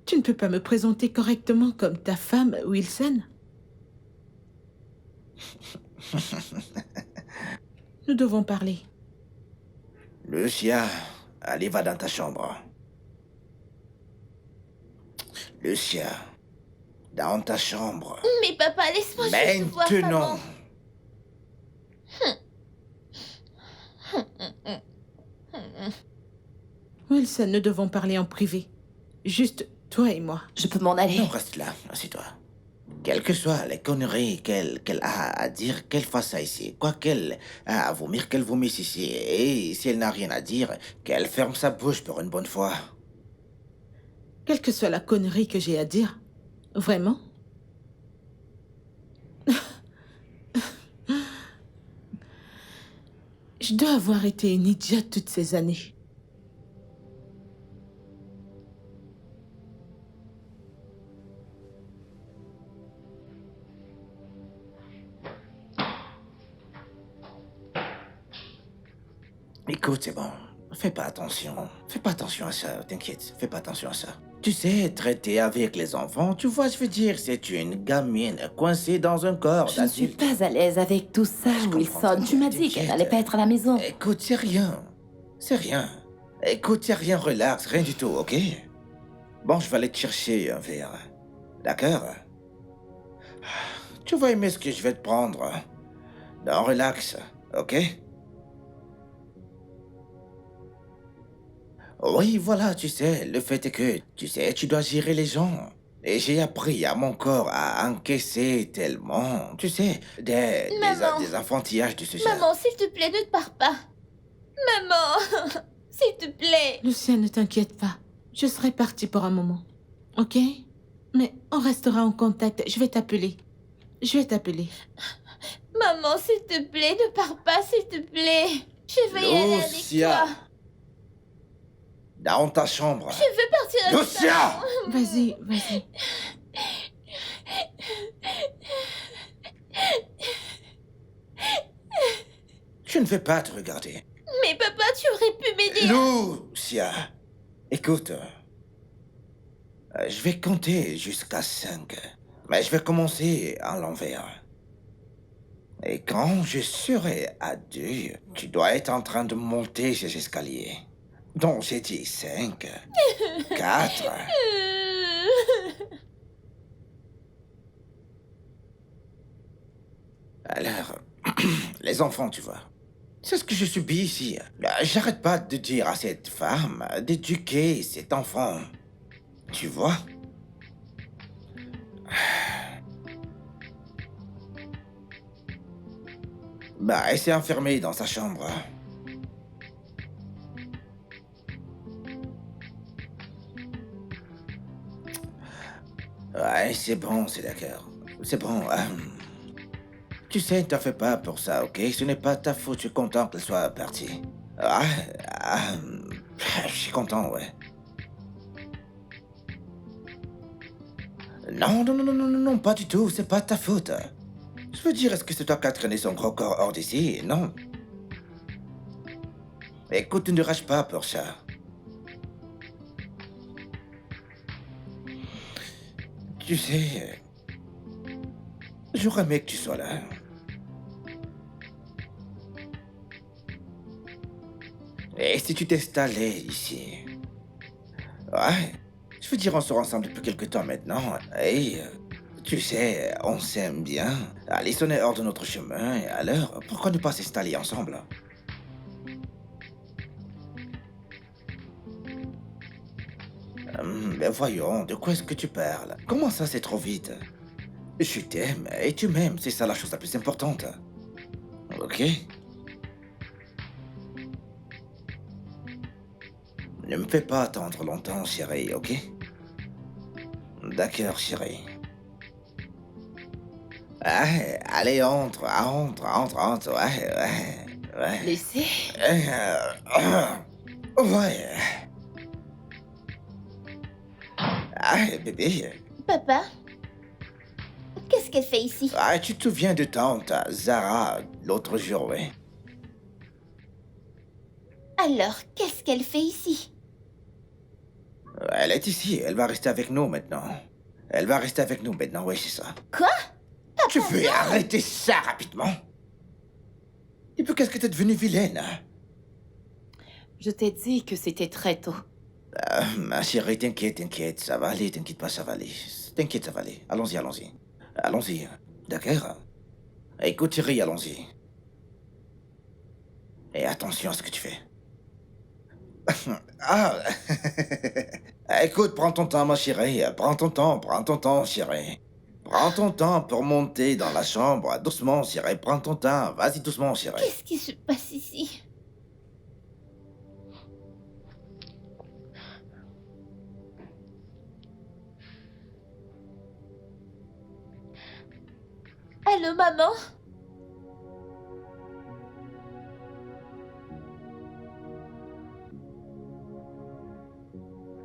Tu ne peux pas me présenter correctement comme ta femme, Wilson? Nous devons parler. Lucia, allez, va dans ta chambre. Lucia, dans ta chambre. Mais papa, laisse-moi juste voir Maintenant. maman. Wilson, nous devons parler en privé. Juste toi et moi. Je peux m'en aller. Non, reste là, assieds-toi. Quelles que soient les conneries qu'elle a à dire, qu'elle fasse ça ici. Quoi qu'elle a à vomir, qu'elle vomisse ici. Et si elle n'a rien à dire, qu'elle ferme sa bouche pour une bonne fois. Quelle que soit la connerie que j'ai à dire. Vraiment? Je dois avoir été une idiote toutes ces années. Écoute, c'est bon. Fais pas attention. Fais pas attention à ça, t'inquiète. Fais pas attention à ça. Tu sais, traiter avec les enfants, tu vois, je veux dire, c'est une gamine coincée dans un corps Je ne suis d'adulte. pas à l'aise avec tout ça, Je comprends Wilson. très Tu bien, m'as dit qu'elle t'inquiète. n'allait pas être à la maison. Écoute, c'est rien. C'est rien. Écoute, c'est rien, relax, rien du tout, ok? Bon, je vais aller te chercher un verre. D'accord? Tu vas aimer ce que je vais te prendre. Non, relax, ok? Oui, voilà, tu sais, le fait est que, tu sais, tu dois gérer les gens. Et j'ai appris à mon corps à encaisser tellement, tu sais, Maman. des enfantillages de ce genre. Maman, s'il te plaît, ne te pars pas. Maman, s'il te plaît. Lucia, ne t'inquiète pas. Je serai partie pour un moment. Ok? Mais on restera en contact. Je vais t'appeler. Je vais t'appeler. Maman, s'il te plaît, ne pars pas, s'il te plaît. Je vais y aller avec Lucia. toi. Dans ta chambre. Je veux partir avec Lucia! Vas-y, vas-y. Je ne vais pas te regarder. Mais papa, tu aurais pu m'aider. Lucia, écoute. Je vais compter jusqu'à 5. Mais je vais commencer à l'envers. Et quand je serai à 2, tu dois être en train de monter ces escaliers. Donc j'ai dit 5, 4. Alors, les enfants, tu vois. C'est ce que je subis ici. J'arrête pas de dire à cette femme d'éduquer cet enfant. Tu vois? Bah, elle s'est enfermée dans sa chambre. Ouais, c'est bon, c'est d'accord. C'est bon. Tu sais, ne t'en fais pas pour ça, ok? Ce n'est pas ta faute, je suis content qu'elle soit partie. Je suis content, ouais. Non, non, non, non, non, non, non, pas du tout, c'est pas ta faute. Je veux dire, est-ce que c'est toi qui as traîné son gros corps hors d'ici? Non. Écoute, ne rage pas pour ça. Tu sais, j'aurais aimé que tu sois là. Et si tu t'installais ici? Ouais, je veux dire, on sort ensemble depuis quelque temps maintenant. Et tu sais, on s'aime bien. Alison est hors de notre chemin, alors pourquoi ne pas s'installer ensemble? Ben voyons, de quoi est-ce que tu parles? Comment ça, c'est trop vite? Je t'aime et tu m'aimes, c'est ça la chose la plus importante. Ok? Ne me fais pas attendre longtemps, chérie, ok? D'accord, chérie. Ouais, allez, entre, ouais. Lucie? Ouais. Bébé. Papa, qu'est-ce qu'elle fait ici? Tu te souviens de tante Zara l'autre jour, ouais? Alors, qu'est-ce qu'elle fait ici? Elle est ici, elle va rester avec nous maintenant. Elle va rester avec nous maintenant, oui, c'est ça. Quoi? Tu veux arrêter ça rapidement? Et puis qu'est-ce que t'es devenue vilaine? Je t'ai dit que c'était très tôt. Ma chérie, t'inquiète, ça va aller, t'inquiète pas, ça va aller. T'inquiète, ça va aller. Allons-y. Allons-y, d'accord? Écoute, chérie, allons-y. Et attention à ce que tu fais. Écoute, prends ton temps, ma chérie. Prends ton temps, chérie. Prends ton temps pour monter dans la chambre. Doucement, chérie, prends ton temps. Vas-y, doucement, chérie. Qu'est-ce qui se passe ici? Allô, maman?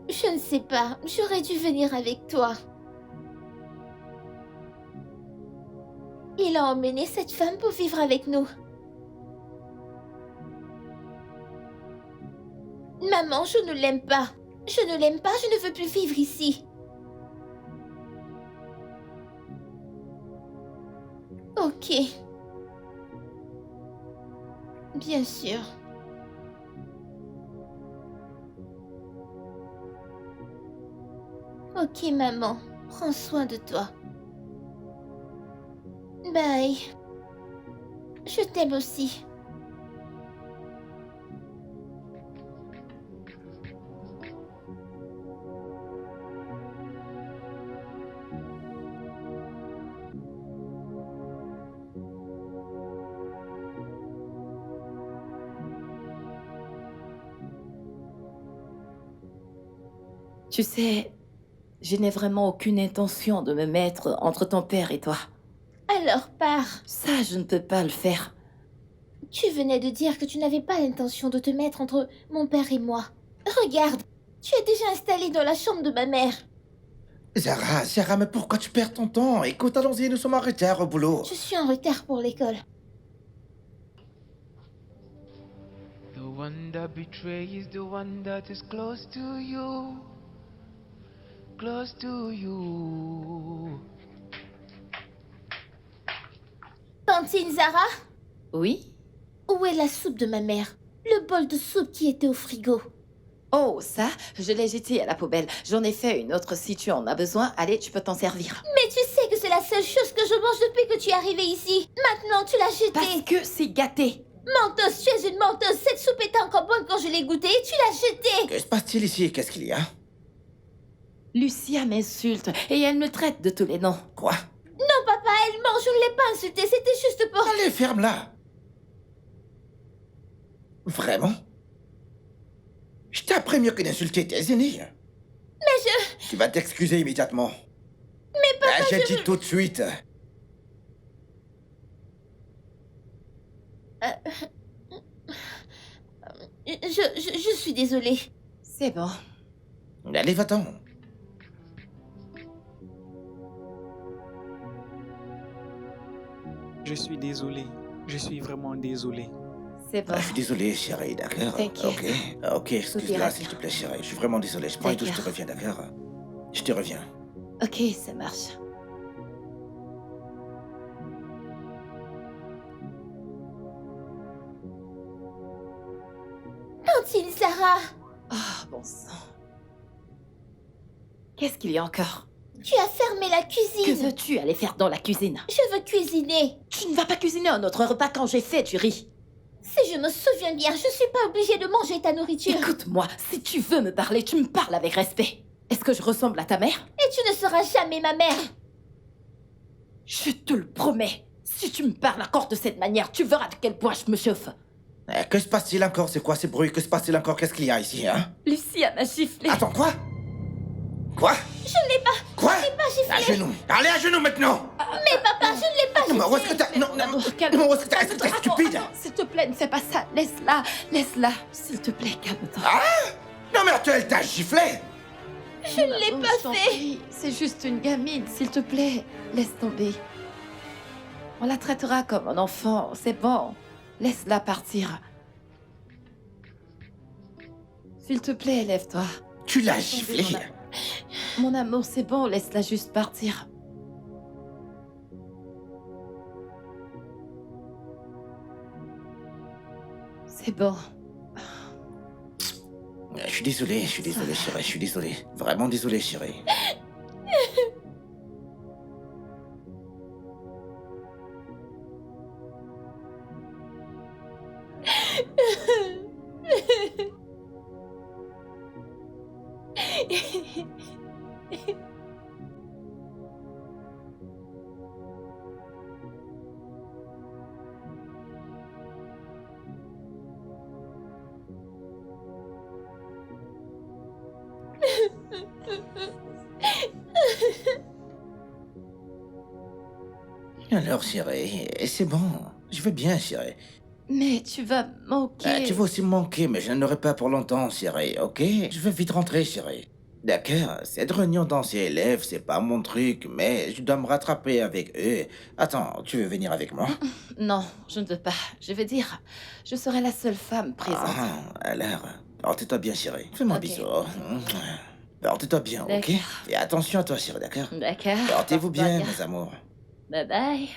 Je ne sais pas, j'aurais dû venir avec toi. Il a emmené cette femme pour vivre avec nous. Maman, je ne l'aime pas. Je ne l'aime pas, je ne veux plus vivre ici. Ok. Bien sûr. Ok, maman. Prends soin de toi. Bye. Je t'aime aussi. Tu sais, je n'ai vraiment aucune intention de me mettre entre ton père et toi. Alors pars. Ça, je ne peux pas le faire. Tu venais de dire que tu n'avais pas l'intention de te mettre entre mon père et moi. Regarde, tu es déjà installé dans la chambre de ma mère. Zara, mais pourquoi tu perds ton temps? Écoute, allons-y, nous sommes en retard au boulot. Je suis en retard pour l'école. The one that betrays the one that is close to you. Close to you. Tantine Zara, Oui? où est la soupe de ma mère? Le bol de soupe qui était au frigo. Oh, ça, je l'ai jeté à la poubelle. J'en ai fait une autre si tu en as besoin. Allez, tu peux t'en servir. Mais tu sais que c'est la seule chose que je mange depuis que tu es arrivée ici. Maintenant, tu l'as jetée. Parce que c'est gâté. Menteuse, tu es une menteuse. Cette soupe était encore bonne quand je l'ai goûtée et tu l'as jetée. Que se passe-t-il ici? Qu'est-ce qu'il y a? Lucia m'insulte et elle me traite de tous les noms. Quoi? Non, papa, elle ment. Je ne l'ai pas insultée. C'était juste pour... Allez, ferme-la! Vraiment? Je t'ai appris mieux que d'insulter tes aînés. Mais je... Tu vas t'excuser immédiatement. Mais papa, j'ai dit tout de suite. Je suis désolée. C'est bon. Allez, va-t'en. Je suis désolé. Je suis vraiment désolé. C'est bon. Je suis désolé, chérie, d'accord? T'inquiète. Ok, excuse-moi, ira s'il bien. te plaît, chérie. Je suis vraiment désolé. Je prends une douche, je te D'accord. reviens, d'accord? Je te reviens. Ok, ça marche. Tantine Zara, Oh, bon sang. Qu'est-ce qu'il y a encore? tu as fermé la Que cuisine. veux-tu aller faire dans la cuisine? Je veux cuisiner. Tu ne vas pas cuisiner un autre repas quand j'ai fait du riz. Si je me souviens bien, je suis pas obligée de manger ta nourriture. Écoute-moi, si tu veux me parler, tu me parles avec respect. Est-ce que je ressemble à ta mère? Et tu ne seras jamais ma mère. Je te le promets. Si tu me parles encore de cette manière, tu verras de quel point je me chauffe. Que se passe-t-il encore? C'est quoi ces bruits? Que se passe-t-il encore? Qu'est-ce qu'il y a ici, hein? Lucia m'a giflé. Attends, quoi? Quoi? Je ne l'ai pas. Quoi? Je ne l'ai pas giflé. À genoux! Allez, à genoux maintenant! Mais papa, je ne l'ai pas Non, mais où est-ce giflé. que t'as... Non, non, Amour, non, calme-toi. où est-ce que t'as... Est-ce que t'es Attends, stupide? attends, s'il te plaît, ne fais pas ça. Laisse-la, laisse-la. S'il te plaît, calme-toi. Non, mais attends, elle t'a giflé! Je ne l'ai Oh, pas je t'en fait. prie, c'est juste une gamine, s'il te plaît. Laisse tomber. On la traitera comme un enfant, c'est bon. Laisse-la partir. S'il te plaît, lève-toi. Tu l'as Laisse tomber, giflé? Mon amour, c'est bon, laisse-la juste partir. C'est bon. Je suis désolé, chérie, je suis désolé. Vraiment désolé, chérie. Alors, chérie, c'est bon. Je vais bien, chérie. Mais tu vas manquer. Tu vas aussi me manquer, mais je n'en aurai pas pour longtemps, chérie, ok? Je vais vite rentrer, chérie. D'accord, cette réunion d'anciens élèves, c'est pas mon truc, mais je dois me rattraper avec eux. Attends, tu veux venir avec moi? Non, je ne veux pas. Je veux dire, je serai la seule femme présente. Ah, alors, porte-toi bien, chérie. Fais-moi un Ok. bisou. Porte-toi bien, ok? D'accord. Et attention à toi, chérie, d'accord? D'accord. Portez-vous porte-toi bien, mes amours. Bye bye.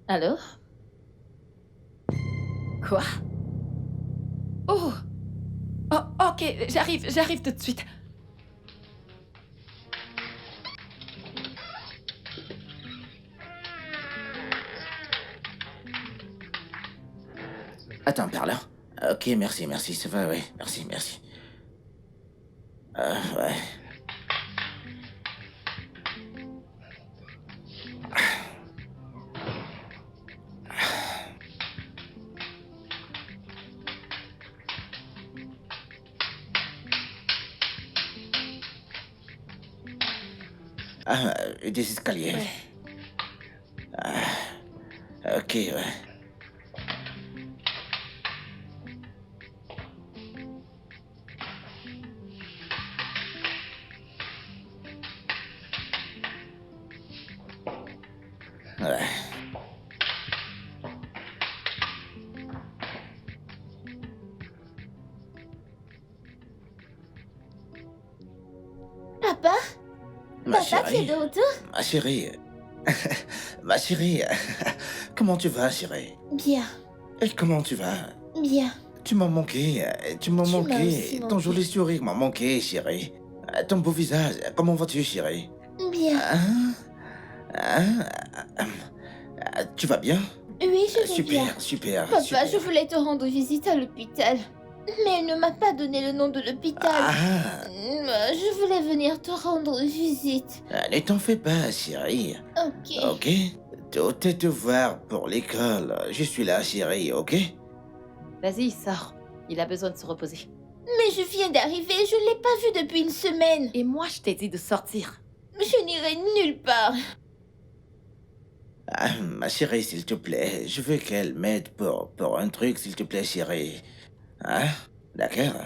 Allô? Quoi? Oh! Oh, ok, j'arrive tout de suite. Attends, par là. Ok, merci, merci, ça va, ouais. Merci, merci. Ouais. Ah, des escaliers. Ouais. Ok, ouais. Ouais. Papa? Ma Papa, tu es chérie, de retour? ma chérie, ma chérie, comment tu vas, chérie? Bien, Et comment tu vas? bien. Tu m'as manqué, tu m'as Tu m'as manqué. aussi Ton manqué. joli sourire m'a manqué, chérie. Ton beau visage, comment vas-tu, chérie? Bien. Hein? Hein? Tu vas bien? Oui, je vais bien. Super, super, Papa, super. je voulais te rendre visite à l'hôpital. Mais elle ne m'a pas donné le nom de l'hôpital. Ah, Je voulais venir te rendre visite. ne t'en fais pas, chérie. Ok. Ok? Tous tes devoirs pour l'école, je suis là, chérie, ok? Vas-y, sors. Il a besoin de se reposer. Mais je viens d'arriver, je ne l'ai pas vu depuis une semaine. Et moi, je t'ai dit de sortir. Je n'irai nulle part. Ah, ma chérie, s'il te plaît, je veux qu'elle m'aide pour un truc, s'il te plaît, chérie. Hein? D'accord?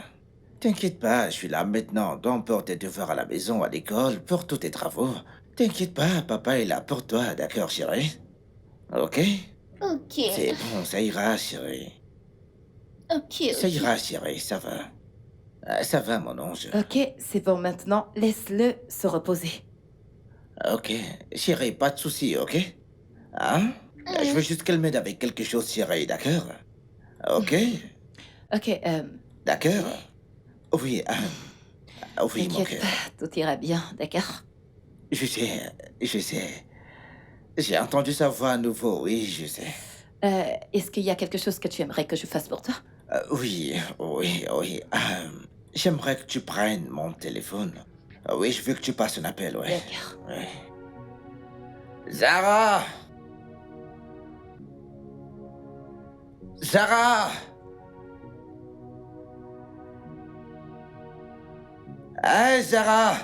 T'inquiète pas, je suis là maintenant, donc pour tes devoirs à la maison, à l'école, pour tous tes travaux. T'inquiète pas, papa est là pour toi, d'accord, chérie? Ok? Ok. C'est bon, ça ira, chérie. Ok, Ça ok. ira, chérie, ça va. Ça va, mon ange. Ok, c'est bon maintenant. Laisse-le se reposer. Ok, chérie, pas de soucis, ok? Hein? Je veux juste qu'elle m'aide avec quelque chose, chérie, d'accord? Ok? Ok, D'accord? Oui, oui, mon t'inquiète cœur. pas, tout ira bien, d'accord? Je sais, je sais. J'ai entendu sa voix à nouveau, oui, je sais. Est-ce qu'il y a quelque chose que tu aimerais que je fasse pour toi? Oui, oui, oui. J'aimerais que tu prennes mon téléphone. Oui, je veux que tu passes un appel, ouais. D'accord. Ouais. Zara! Zara! Hey, Zara!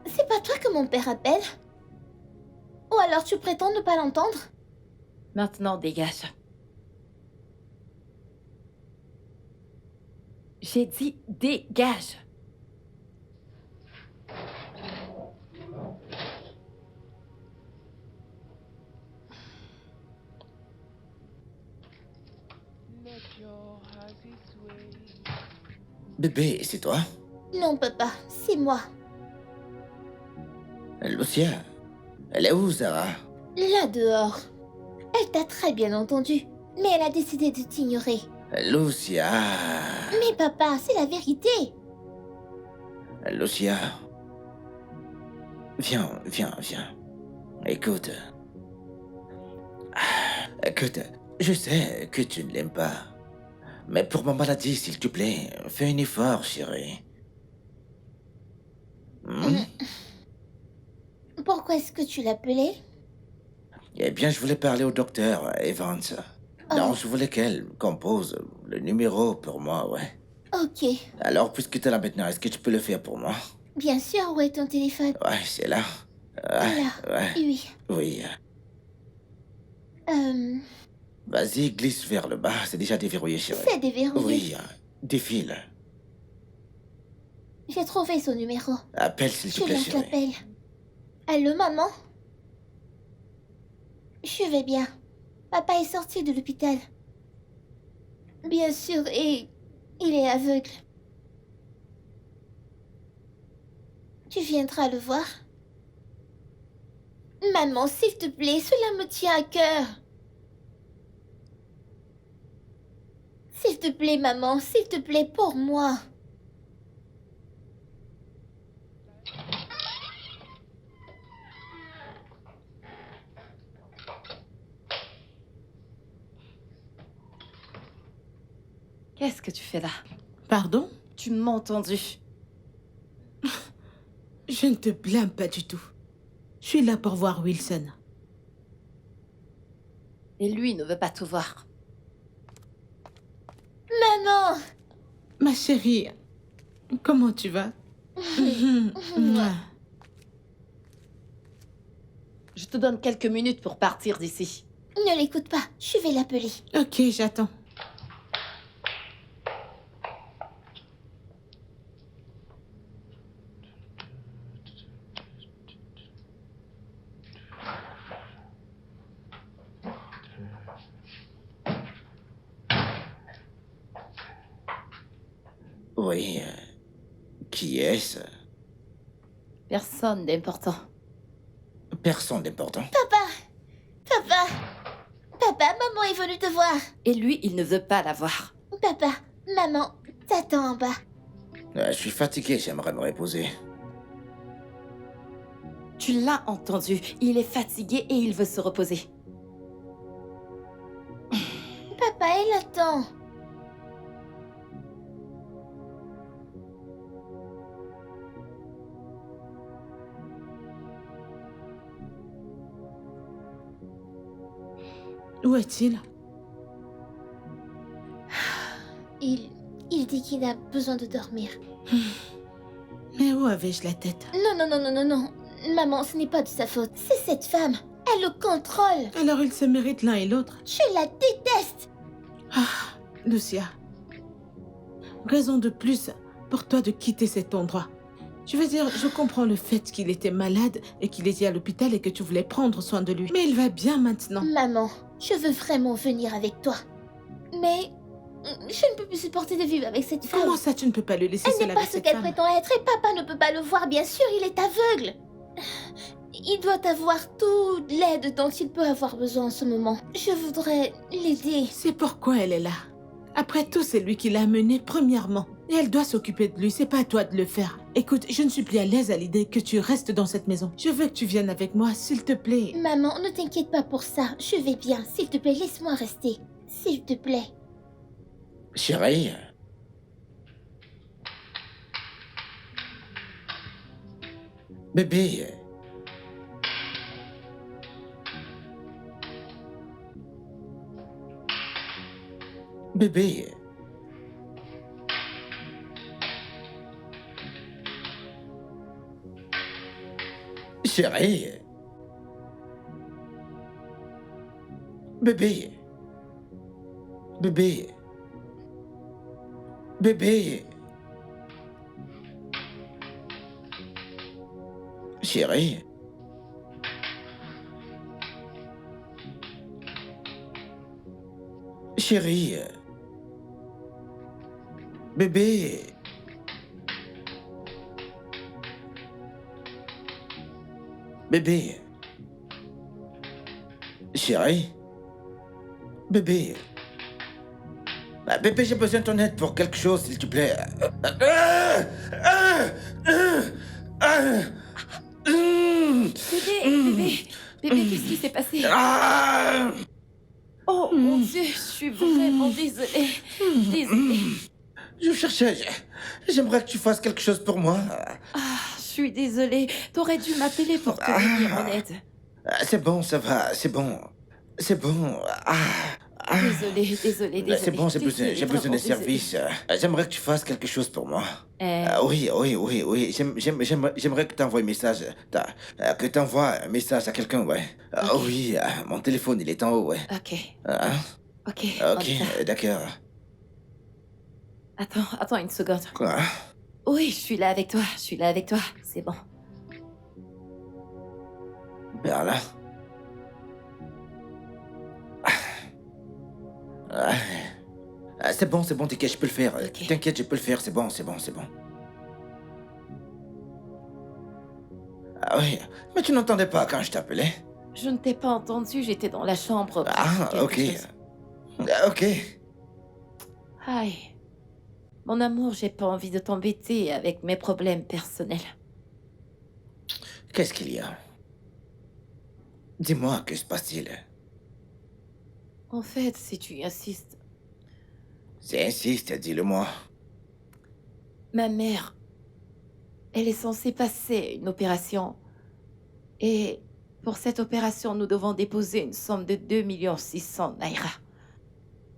C'est pas toi que mon père appelle? Ou alors tu prétends ne pas l'entendre? Maintenant, dégage. J'ai dit dégage. Nature has its way. Bébé, c'est toi? Non, papa, c'est moi. Lucia? Elle est où, Zara? Là dehors. Elle t'a très bien entendu, mais elle a décidé de t'ignorer. Lucia? Mais papa, c'est la vérité. Lucia? Viens, viens, viens. Écoute. Écoute, Je sais que tu ne l'aimes pas. Mais pour ma maladie, s'il te plaît, fais un effort, chérie. Hmm? Pourquoi est-ce que tu l'appelais? Eh bien, je voulais parler au docteur Evans. Non, je voulais qu'elle compose le numéro pour moi, ouais. Ok. Alors, puisque tu es là maintenant, est-ce que tu peux le faire pour moi? Bien sûr, où est ton téléphone? Ouais, c'est là. Ouais, Là. ouais. Oui. Oui. Vas-y, glisse vers le bas. C'est déjà déverrouillé, chérie. C'est déverrouillé. Oui, défile. J'ai trouvé son numéro. Appelle, s'il te Je plaît, lance chérie. l'appel. Allô, maman? Je vais bien. Papa est sorti de l'hôpital. Bien sûr, et il est aveugle. Tu viendras le voir? Maman, s'il te plaît, cela me tient à cœur. S'il te plaît, maman, s'il te plaît, pour moi. Qu'est-ce que tu fais là? Pardon? Tu m'as entendu. Je ne te blâme pas du tout. Je suis là pour voir Wilson. Et lui ne veut pas te voir. Maman! Ma chérie, comment tu vas? Mouah. Je te donne quelques minutes pour partir d'ici. Ne l'écoute pas, je vais l'appeler. Ok, j'attends. Oui. Qui est-ce? Personne d'important. Personne d'important. Papa! Papa, maman est venue te voir. Et lui, il ne veut pas la voir. Papa, maman, t'attends en bas. Je suis fatigué, j'aimerais me reposer. Tu l'as entendu. Il est fatigué et il veut se reposer. Papa, elle attend. Où est-il? Il dit qu'il a besoin de dormir. Mais où avais-je la tête? Non. Maman, ce n'est pas de sa faute. C'est cette femme. Elle le contrôle. Alors ils se méritent l'un et l'autre. Je la déteste. Lucia. Raison de plus pour toi de quitter cet endroit. Je veux dire, je comprends le fait qu'il était malade et qu'il était à l'hôpital et que tu voulais prendre soin de lui. Mais il va bien maintenant. Maman, je veux vraiment venir avec toi. Mais je ne peux plus supporter de vivre avec cette femme. Comment ça, tu ne peux pas le laisser Elle seul n'est pas avec ce cette qu'elle femme? prétend être et papa ne peut pas le voir, bien sûr, il est aveugle. Il doit avoir toute l'aide dont il peut avoir besoin en ce moment. Je voudrais l'aider. C'est pourquoi elle est là. Après tout, c'est lui qui l'a amenée premièrement. Et elle doit s'occuper de lui, c'est pas à toi de le faire. Écoute, je ne suis plus à l'aise à l'idée que tu restes dans cette maison. Je veux que tu viennes avec moi, s'il te plaît. Maman, ne t'inquiète pas pour ça. Je vais bien. S'il te plaît, laisse-moi rester. S'il te plaît. Chérie. Bébé. Bébé. Chérie. Bébé. Bébé. Bébé. Chérie. Chérie. Bébé. Bébé. Chérie. Bébé. Bébé, j'ai besoin de ton aide pour quelque chose, s'il te plaît. Bébé, qu'est-ce qui s'est passé? Oh mon Dieu, je suis vraiment désolée. Désolée. Je cherchais. J'aimerais que tu fasses quelque chose pour moi. Ah, je suis désolée. T'aurais dû m'appeler pour te venir en aide. C'est bon, ça va, c'est bon. C'est bon. Désolée, désolée. C'est bon, j'ai besoin Désolée, de vraiment services. J'aimerais que tu fasses quelque chose pour moi. désolée. Oui. J'aimerais que tu envoies un message. Que tu envoies un message à quelqu'un, ouais. Ok. Oui, mon téléphone, il est en haut, ouais. Ok, Hein? ok. Ok, Envoie d'accord. ça. Attends une seconde. Quoi? Oui, je suis là avec toi. C'est bon. Perla. C'est bon, t'inquiète, je peux le faire. Ok. T'inquiète, je peux le faire, c'est bon. Ah oui, mais tu n'entendais pas quand je t'appelais? Je ne t'ai pas entendu, j'étais dans la chambre. Ah, quelque ok. chose. Ok. Aïe. Mon amour, j'ai pas envie de t'embêter avec mes problèmes personnels. Qu'est-ce qu'il y a? Dis-moi, que se passe-t-il? En fait, si tu y insistes, Insiste, dis-le-moi. ma mère, elle est censée passer une opération. Et pour cette opération, nous devons déposer une somme de 2 600 000 naira.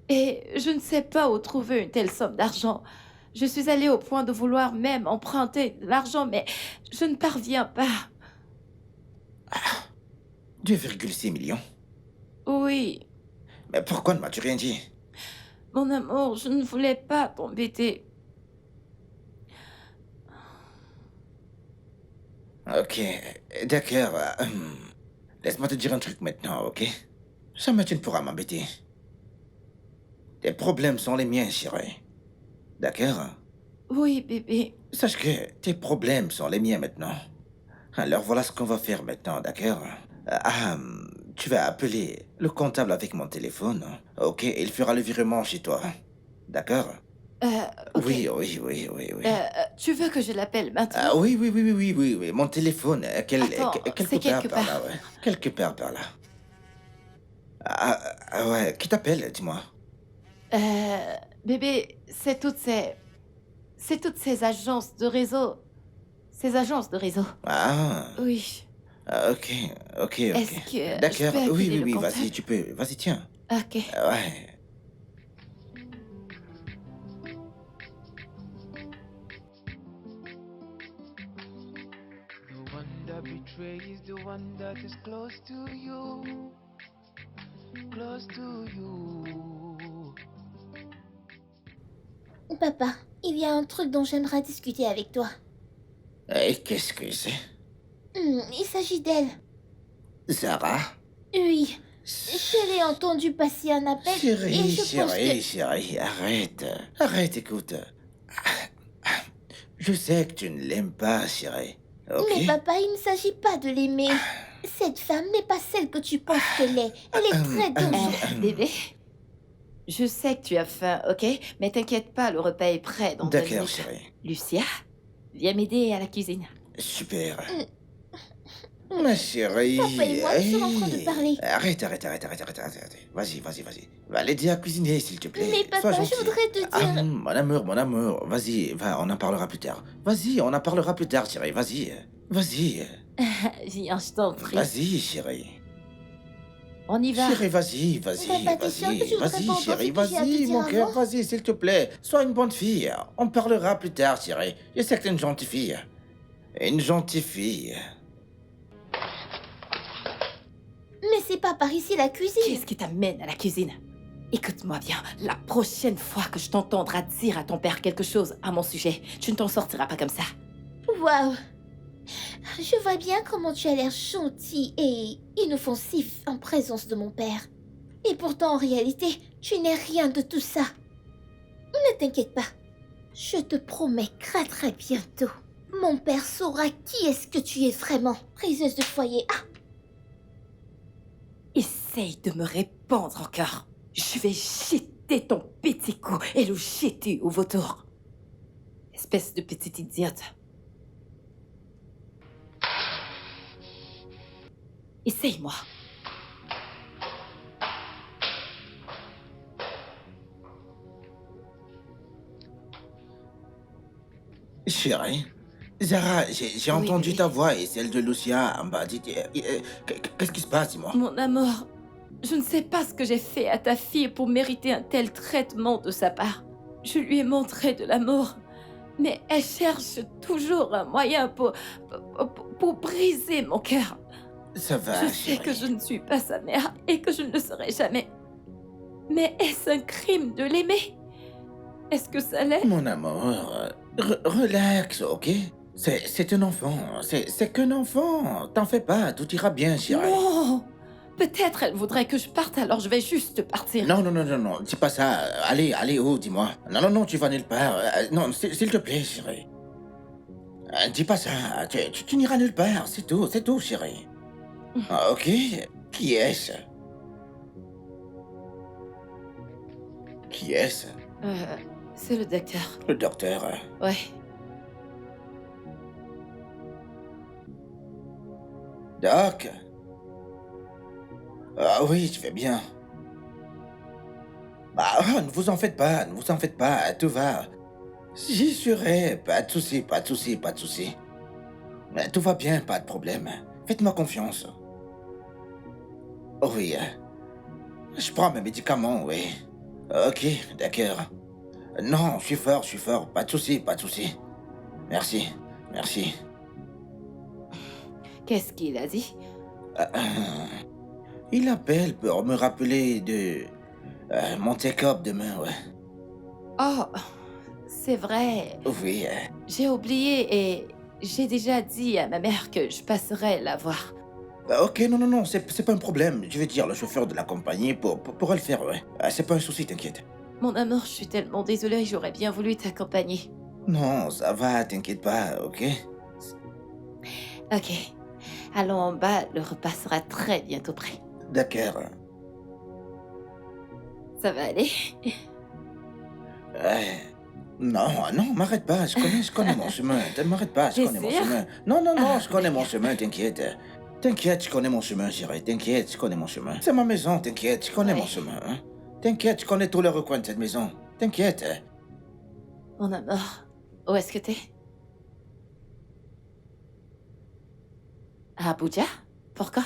Et je ne sais pas où trouver une telle somme d'argent. Je suis allée au point de vouloir même emprunter de l'argent, mais je ne parviens pas. 2,6 millions. Oui, Mais pourquoi ne m'as-tu rien dit? mon amour, je ne voulais pas t'embêter. Ok, d'accord. Laisse-moi te dire un truc maintenant, ok? Jamais tu ne pourras m'embêter. Tes problèmes sont les miens, chérie. D'accord? Oui, bébé. Sache que tes problèmes sont les miens maintenant. Alors voilà ce qu'on va faire maintenant, d'accord? Tu vas appeler le comptable avec mon téléphone, ok? Il fera le virement chez toi. D'accord? Ok. Oui. Tu veux que je l'appelle maintenant? Oui. Mon téléphone, Attends, quelque c'est part quelque par part. là, ouais. Quelque part par là. Ouais, qui t'appelle, dis-moi? Bébé, c'est toutes ces agences de réseau. Ces agences de réseau. Ah, Oui. ok. Est-ce que je D'accord, peux appeler le oui, comptable? vas-y, tu peux. Vas-y, tiens. Ok. Ouais. The one that betrays, the one that is close to you. Close to you. Papa, il y a un truc dont j'aimerais discuter avec toi. Et qu'est-ce que c'est? Il s'agit d'elle. Sarah? Oui. Je l'ai entendu passer un appel et Chérie, je pense que... chérie, arrête, écoute. Je sais que tu ne l'aimes pas, chérie. Ok? Mais papa, il ne s'agit pas de l'aimer. Cette femme n'est pas celle que tu penses qu'elle est. Elle est très dangereuse. Bébé, je sais que tu as faim, ok? Mais t'inquiète pas, le repas est prêt dans 2 D'accord, minutes. chérie. Lucia, viens m'aider à la cuisine. Super. Ma chérie. Papa et moi, nous sommes en train de parler. Arrête. Vas-y. Va l'aider à cuisiner, s'il te plaît. Mais Sois papa, je gentil. voudrais te dire... Mon amour. Vas-y, va, on en parlera plus tard. Vas-y, on en parlera plus tard, chérie. Vas-y. Viens, je t'en prie. Vas-y, chérie. On y va. Chérie, vas-y. Papa, t'es sûr que tu voudrais pas entendre Chérie, ce que j'ai à te vas-y, dire mon cœur, avant? vas-y, s'il te plaît. Sois une bonne fille. On parlera plus tard, chérie. Je sais que t'es une gentille fille. Une gentille fille. Mais c'est pas par ici la cuisine. Qu'est-ce qui t'amène à la cuisine? Écoute-moi bien, la prochaine fois que je t'entendrai dire à ton père quelque chose à mon sujet, tu ne t'en sortiras pas comme ça. Waouh. Je vois bien comment tu as l'air gentil et inoffensif en présence de mon père. Et pourtant, en réalité, tu n'es rien de tout ça. Ne t'inquiète pas. Je te promets qu'à très bientôt, mon père saura qui est-ce que tu es vraiment. Priseuse de foyer. Ah, Essaye de me répondre encore. Je vais jeter ton petit cou et le jeter au vautour. Espèce de petite idiote. Essaye-moi. Chérie, Zara, j'ai Oui, entendu bébé. ta voix et celle de Lucia en bas. Qu'est-ce qui se passe, dis-moi? Mon amour, je ne sais pas ce que j'ai fait à ta fille pour mériter un tel traitement de sa part. Je lui ai montré de l'amour, mais elle cherche toujours un moyen pour briser mon cœur. Ça va, Je sais chérie. que je ne suis pas sa mère et que je ne le serai jamais. Mais est-ce un crime de l'aimer? Est-ce que ça l'est? Mon amour, relax, ok? C'est un enfant, c'est qu'un enfant. T'en fais pas, tout ira bien, chérie. Non! Peut-être elle voudrait que je parte, alors je vais juste partir. Non, non, non, non, non, dis pas ça. Allez, où, dis-moi. Non, non, non, tu vas nulle part. Non, s'il te plaît, chérie. Dis pas ça. Tu n'iras nulle part, c'est tout, chérie. Ah, ok, qui est-ce? Qui est-ce? C'est le docteur. Le docteur. Ouais. Doc? Ah oui, je vais bien. Ah, ne vous en faites pas, tout va. J'y serai, pas de souci, pas de souci, pas de souci. Tout va bien, pas de problème. Faites-moi confiance. Oui, je prends mes médicaments, oui. Ok, d'accord. Non, je suis fort, pas de souci, pas de souci. Merci, merci. Qu'est-ce qu'il a dit? Il appelle pour me rappeler de mon take-up demain, ouais. Oh, c'est vrai. Oui, J'ai oublié et j'ai déjà dit à ma mère que je passerais la voir. ok, non, c'est pas un problème. Je vais dire le chauffeur de la compagnie pour le faire, ouais. C'est pas un souci, t'inquiète. Mon amour, je suis tellement désolée, j'aurais bien voulu t'accompagner. Non, ça va, t'inquiète pas, ok? Ok. Allons en bas, le repas sera très bientôt prêt. D'accord. Ça va aller? Non, non, m'arrête pas, je connais mon chemin. M'arrête pas, je T'es connais mon sûr? chemin. Non, Ah, je connais mon d'accord. chemin, t'inquiète. T'inquiète, je connais mon chemin, chérie. T'inquiète, je connais mon chemin. C'est ma maison, t'inquiète, je connais mon Ouais. chemin. Hein? T'inquiète, je connais tous les recoins de cette maison. T'inquiète. Mon amour, où est-ce que t'es? À Abuja? Pourquoi?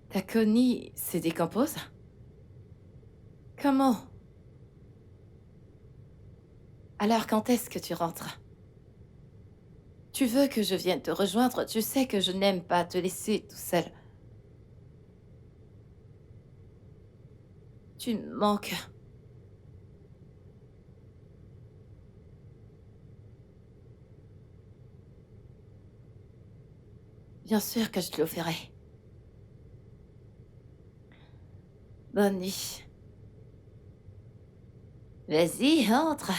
Ta Connie se décompose? Comment? Alors quand est-ce que tu rentres? Tu veux que je vienne te rejoindre? Tu sais que je n'aime pas te laisser tout seul. Tu me manques. Bien sûr que je te le ferai. Bonne nuit. Vas-y, entre.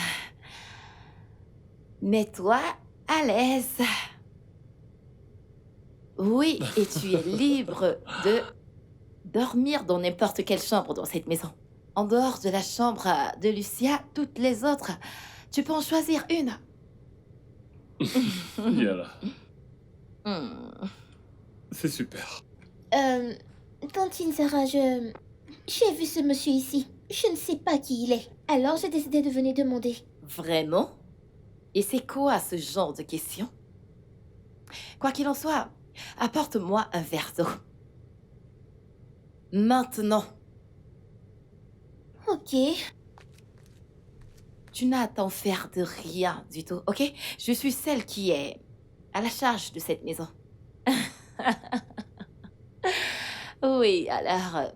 Mets-toi à l'aise. Oui, et tu es libre de dormir dans n'importe quelle chambre dans cette maison. En dehors de la chambre de Lucia, toutes les autres, tu peux en choisir une. Yala, Hmm. c'est super. Tantine Sarah, j'ai vu ce monsieur ici. Je ne sais pas qui il est. Alors j'ai décidé de venir demander. Vraiment? Et c'est quoi ce genre de question? Quoi qu'il en soit, apporte-moi un verre d'eau. Maintenant. Ok. Tu n'as à t'en faire de rien du tout, ok? Je suis celle qui est à la charge de cette maison. Oui, alors,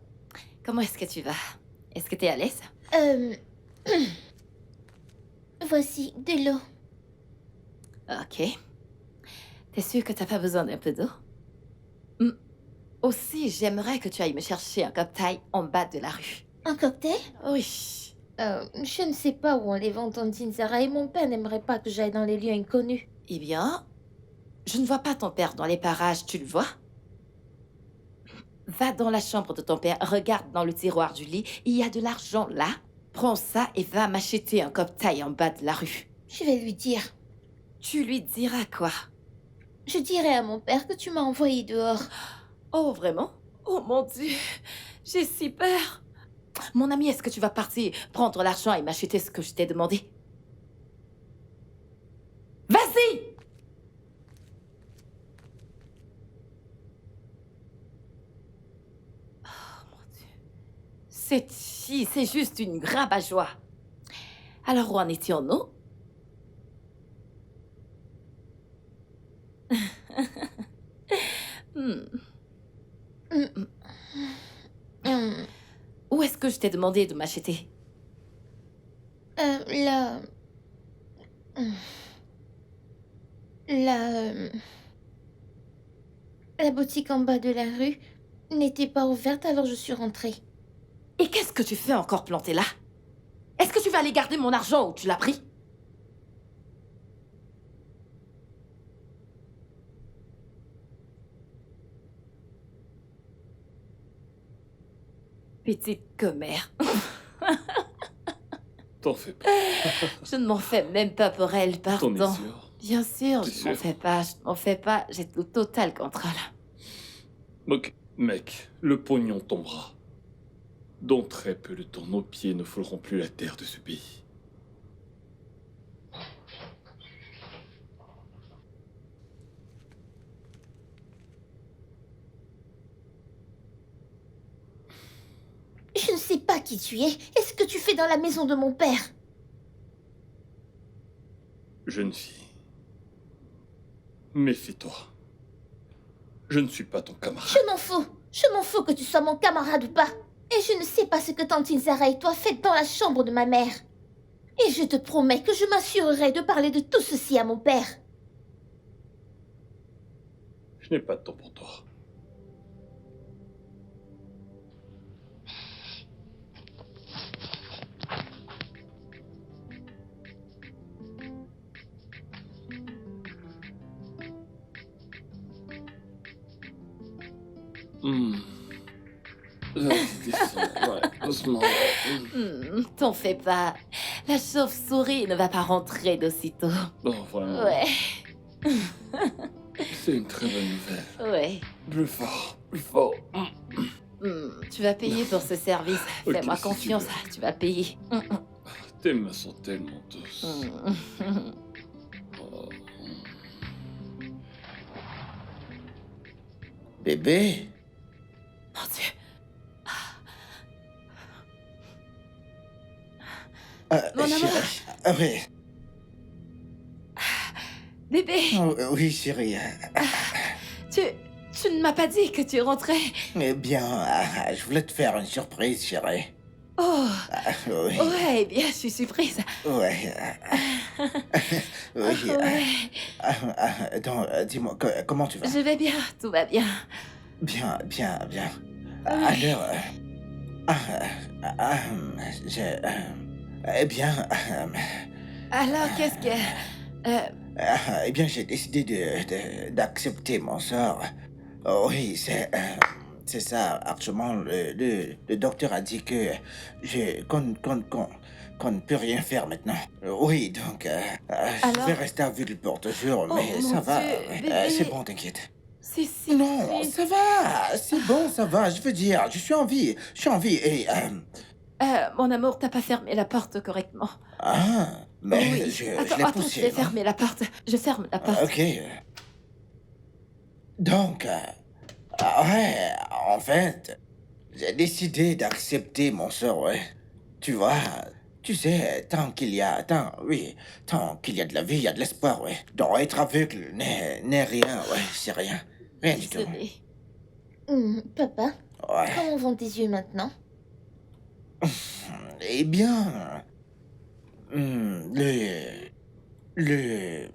comment est-ce que tu vas? Est-ce que t'es à l'aise? Voici de l'eau. Ok. T'es sûr que t'as pas besoin d'un peu d'eau? Hmm. Aussi, j'aimerais que tu ailles me chercher un cocktail en bas de la rue. Un cocktail? Oui. Je ne sais pas où on les vend, Tantine Sarah, et mon père n'aimerait pas que j'aille dans les lieux inconnus. Eh bien, je ne vois pas ton père dans les parages, tu le vois? Va dans la chambre de ton père, regarde dans le tiroir du lit, il y a de l'argent là. Prends ça et va m'acheter un cocktail en bas de la rue. Je vais lui dire. Tu lui diras quoi? Je dirai à mon père que tu m'as envoyé dehors. Oh, vraiment? Oh mon Dieu! J'ai si peur. Mon ami, est-ce que tu vas partir prendre l'argent et m'acheter ce que je t'ai demandé? Vas-y! Oh mon Dieu. Cette fille, c'est juste une grappe-à-joie. Alors, où en étions-nous? Hmm. Hum, Où est-ce que je t'ai demandé de m'acheter? la... La... La boutique en bas de la rue n'était pas ouverte, alors je suis rentrée. Et qu'est-ce que tu fais encore planté là? Est-ce que tu vas aller garder mon argent ou tu l'as pris? Petite commère. T'en fais pas. Je ne m'en fais même pas pour elle, T'en pardon. es sûr? Bien sûr, T'es je m'en sûr? fais pas, je m'en fais pas. J'ai le total contrôle. Ok, mec, le pognon tombera. Dans très peu de temps, nos pieds ne fouleront plus la terre de ce pays. Je ne sais pas qui tu es et ce que tu fais dans la maison de mon père. Jeune fille, méfie-toi. Je ne suis pas ton camarade. Je m'en fous. Je m'en fous que tu sois mon camarade ou pas. Et je ne sais pas ce que Tantine Zara et toi faites dans la chambre de ma mère. Et je te promets que je m'assurerai de parler de tout ceci à mon père. Je n'ai pas de temps pour toi. Vas-y, descends. Ouais, doucement. T'en fais pas. La chauve-souris ne va pas rentrer d'aussitôt. Oh, vraiment. Ouais, C'est une très bonne nouvelle. ouais. Plus fort, plus fort. Tu vas payer pour ce service. Ok, Fais-moi si tu confiance, veux. tu vas payer. Tes mains sont tellement douces. Oh. Bébé? Mon Dieu. Mon amour. Chérie. Ah, oui. Bébé, Oh, oui, chérie. tu ne m'as pas dit que tu rentrais. Eh bien, je voulais te faire une surprise, chérie. Oh, Oui. ouais, bien, je suis surprise. Ouais. Oui. Ouais, Donc, dis-moi, comment tu vas? je vais bien, tout va bien. Bien, bien, bien. Ouais. Alors, eh bien, Alors, qu'est-ce que... eh bien, j'ai décidé d'accepter mon sort. Oh, oui, c'est ça. Actuellement, le docteur a dit que qu'on ne peut rien faire maintenant. Oui, donc, je Alors? vais rester aveugle pour toujours, Oh, mais mon ça va. Dieu, Ouais. bébé. C'est bon, t'inquiète. C'est si Non, triste. ça va, c'est bon, ça va. Je veux dire, je suis en vie, et Mon amour, t'as pas fermé la porte correctement. mais Oui. je Attends, l'ai attends, poussé. je vais non? fermer la porte. Je ferme la porte. Ok. Donc, ouais, en fait, j'ai décidé d'accepter mon sort, ouais. Tu vois, tu sais, tant qu'il y a de la vie, il y a de l'espoir, ouais. Donc, être aveugle n'est rien, ouais, c'est rien. Rien du tout. Désolée. Papa, Ouais. comment vont tes yeux maintenant? Eh bien, le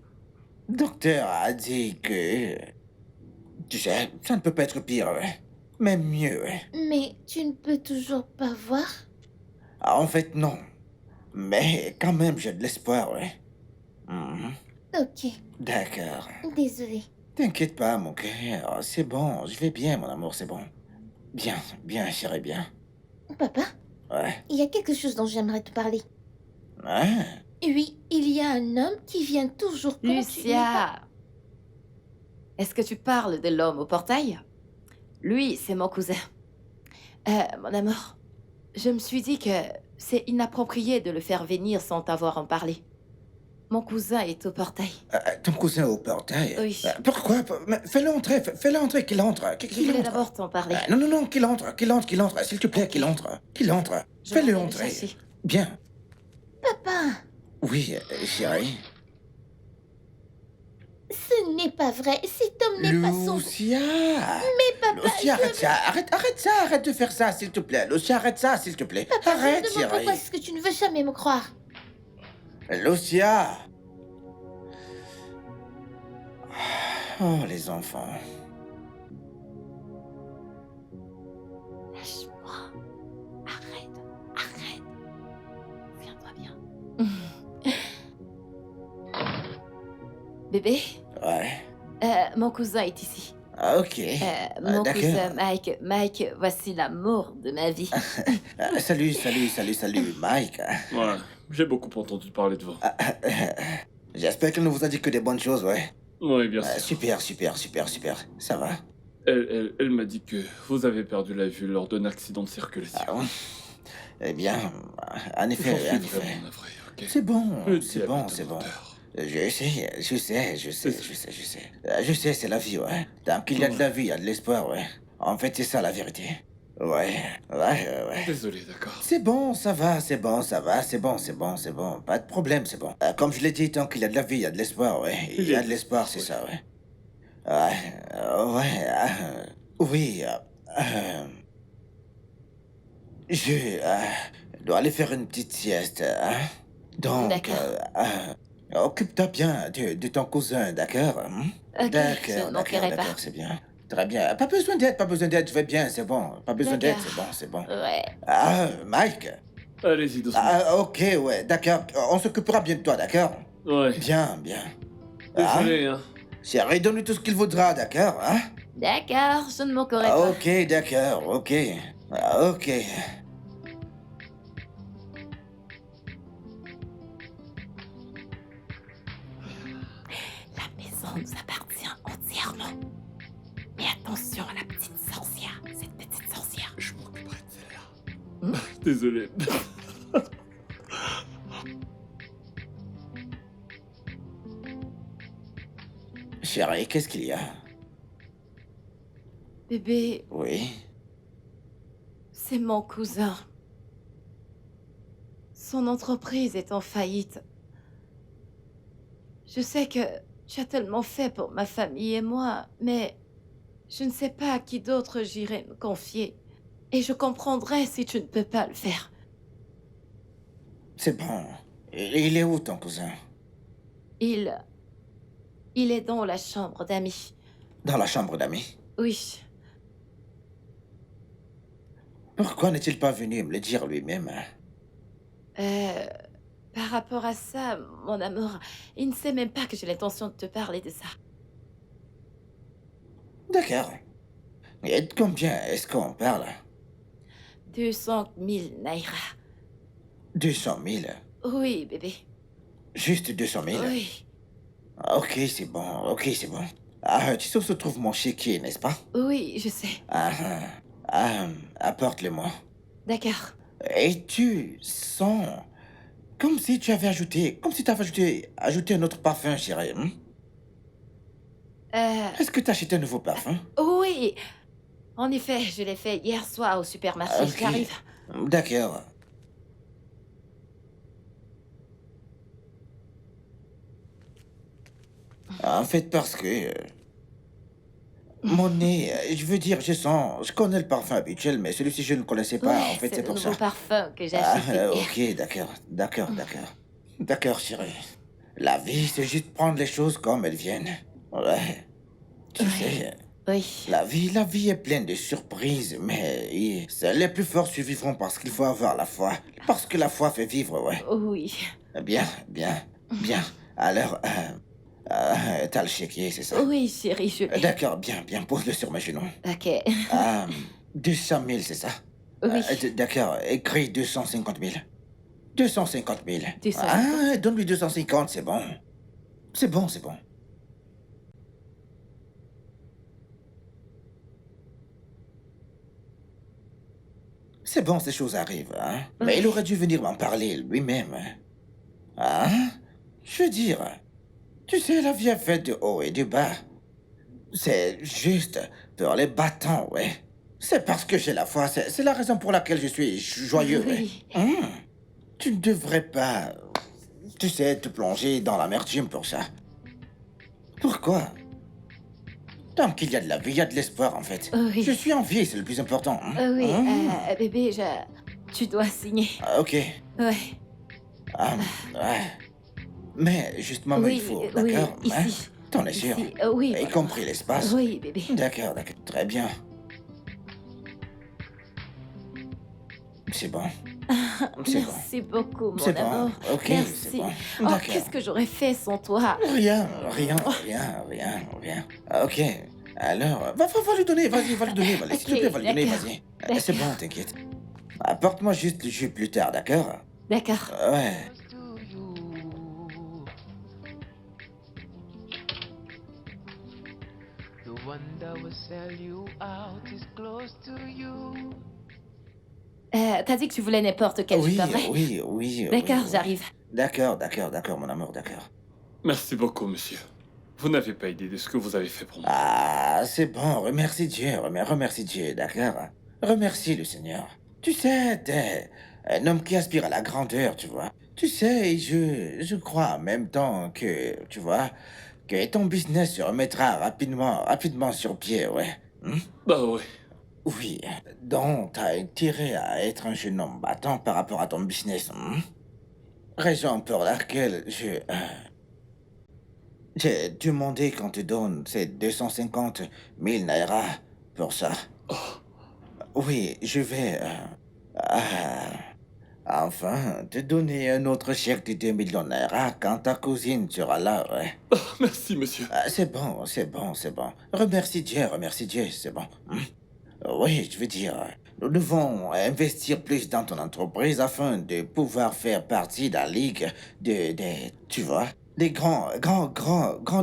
docteur a dit que, tu sais, ça ne peut pas être pire, ouais. Même mieux, ouais. Mais tu ne peux toujours pas voir? Ah, en fait, non. Mais quand même, j'ai de l'espoir, ouais. Mhm. Ok, D'accord. désolée. T'inquiète pas, mon cœur. C'est bon, je vais bien, mon amour, c'est bon. Bien, bien, chérie, bien. Papa, Ouais. il y a quelque chose dont j'aimerais te parler. Hein? Oui, il y a un homme qui vient toujours quand tu n'es pas... Lucia, est-ce que tu parles de l'homme au portail? Lui, c'est mon cousin. Mon amour, je me suis dit que c'est inapproprié de le faire venir sans t'avoir en parlé. Mon cousin est au portail. Ton cousin au portail? Oui. Pourquoi? Mais fais-le entrer, fais-le entrer, qu'il entre. Je Qu'il voulais entre. d'abord t'en parler. Non, non, non, qu'il entre, qu'il entre, s'il te plaît, qu'il entre. Qu'il entre. Je m'en Fais-le vais le entrer. chercher. Bien. Papa, Oui, chérie. ce n'est pas vrai. Cet homme n'est pas son... Lucia! Mais papa, Lucia, arrête ça, arrête ça, arrête de faire ça, s'il te plaît. Lucia, arrête ça, s'il te plaît. Papa, Arrête, je me demande pourquoi chérie. est-ce que tu ne veux jamais me croire. Lucia! Oh, les enfants. Lâche-moi. Arrête. Viens-toi bien. Bébé, Ouais. mon cousin est ici. Ah, ok. Mon d'accord. cousin Mike. Mike, voici l'amour de ma vie. Salut, Mike. Ouais, j'ai beaucoup entendu parler de vous. J'espère qu'elle ne vous a dit que des bonnes choses, ouais. Oui, bien sûr. Super. Ça va? Elle m'a dit que vous avez perdu la vue lors d'un accident de circulation. Ah, ouais. Eh bien, en J'en effet, suis en vraiment effet. navré, ok? C'est bon, Le c'est diable bon, est c'est un bon. menteur. Je sais, c'est la vie, ouais. Tant qu'il y a de la vie, il y a de l'espoir, ouais. En fait, c'est ça la vérité. Ouais. Désolé, d'accord. C'est bon, ça va, c'est bon. Pas de problème, c'est bon. Comme je l'ai dit, tant qu'il y a de la vie, il y a de l'espoir, ouais. Il y a de l'espoir, c'est ça, ouais. Oui, je dois aller faire une petite sieste, hein. Donc, D'accord. occupe-toi bien de ton cousin, d'accord? Ok, je ne manquerai pas. D'accord, c'est bien. Très bien. Pas besoin d'aide, je vais bien, c'est bon. Pas besoin d'aide, D'accord. c'est bon. Ouais. Mike. Allez-y, doucement. Ok, ouais, d'accord. On s'occupera bien de toi, d'accord? Ouais. Bien. Désolé, hein. Chérie, donne-lui tout ce qu'il voudra, d'accord, hein? D'accord, je ne manquerai pas. Ok, d'accord, ok. Ok. La maison nous appartient entièrement. Mais attention à la petite sorcière. Cette petite sorcière. Je m'occuperai de celle-là. Hmm? Désolé. Chérie, qu'est-ce qu'il y a? Bébé, Oui. c'est mon cousin. Son entreprise est en faillite. Je sais que tu as tellement fait pour ma famille et moi, mais je ne sais pas à qui d'autre j'irai me confier. Et je comprendrai si tu ne peux pas le faire. C'est bon. Il est où, ton cousin? Il est dans la chambre d'amis. Dans la chambre d'amis. Oui. Pourquoi n'est-il pas venu me le dire lui-même? Par rapport à ça, mon amour, il ne sait même pas que j'ai l'intention de te parler de ça. D'accord. Et de combien est-ce qu'on parle? 200 000 naira. 200 000? Oui, bébé. Juste 200 000? Oui. Ok, c'est bon. Tu sais où se trouve mon chéquier, n'est-ce pas? Oui, je sais. Apporte-le-moi. D'accord. Et tu sens comme si tu avais ajouté un autre parfum, chérie. Est-ce que tu as acheté un nouveau parfum? Oui. En effet, je l'ai fait hier soir au supermarché. Ok. J'arrive. D'accord. En fait, parce que mon nez, je veux dire, je connais le parfum habituel, mais celui-ci je ne le connaissais pas. Ouais, En fait, c'est le pour nouveau ça. parfum que j'ai acheté hier. Ok, d'accord. D'accord, chérie. La vie, c'est juste prendre les choses comme elles viennent. Ouais. Tu Ouais. sais, Oui. la vie est pleine de surprises, mais seuls les plus forts survivront parce qu'il faut avoir la foi. Parce que la foi fait vivre, ouais. Oui. Bien. Alors, t'as le chéquier, c'est ça? Oui, chérie, je l'ai. D'accord, bien, pose-le sur mes genoux. Ok. 200 000, c'est ça? Oui. D'accord, écris 250 000. 250 000. 250. Donne-lui 250, c'est bon. C'est bon. c'est bon, ces choses arrivent, hein. Oui. Mais il aurait dû venir m'en parler lui-même. Hein? Je veux dire, tu sais, la vie est faite de haut et de bas. C'est juste pour les battants, ouais. C'est parce que j'ai la foi, c'est la raison pour laquelle je suis joyeux, ouais. Oui. Tu ne devrais pas, tu sais, te plonger dans l'amertume pour ça. Pourquoi? Tant qu'il y a de la vie, il y a de l'espoir, en fait. Oui. Je suis en vie, c'est le plus important. Oui, Hein? bébé, tu dois signer. Ah, ok. Ouais. Ouais. Mais justement, Oui, il faut, oui, d'accord? ici. Hein? T'en es sûr? Ici, oui. Y voilà. compris l'espace? Oui, bébé. D'accord, très bien. C'est bon. C'est bon. Merci beaucoup, mon C'est bon. amour. Ok, Merci. c'est bon. Oh, D'accord. qu'est-ce que j'aurais fait sans toi? Rien. Ok. Alors, va lui donner, vas-y, va lui donner, s'il te Ok, plaît, va lui donner, d'accord. vas-y. C'est bon, t'inquiète. Apporte-moi juste le jus plus tard, d'accord? D'accord. Ouais. Close to you. The one that will sell you out is close to you. T'as dit que tu voulais n'importe quel jus, Oui, pas vrai? oui. D'accord, oui. j'arrive. D'accord, mon amour, d'accord. Merci beaucoup, monsieur. Vous n'avez pas idée de ce que vous avez fait pour moi. Ah, c'est bon, remercie Dieu, remercie Dieu, d'accord? Remercie le Seigneur. Tu sais, t'es un homme qui aspire à la grandeur, tu vois. Tu sais, je crois en même temps que, tu vois, que ton business se remettra rapidement sur pied, ouais. Bah ouais. Oui, donc t'as intérêt à être un jeune homme battant par rapport à ton business. Raison pour laquelle j'ai demandé qu'on te donne ces 250 000 naira pour ça. Oui, je vais enfin te donner un autre chèque de 2 millions de naira quand ta cousine sera là, ouais. Merci, monsieur. C'est bon. Remercie Dieu, c'est bon. Oui, je veux dire, nous devons investir plus dans ton entreprise afin de pouvoir faire partie de la ligue tu vois, des grands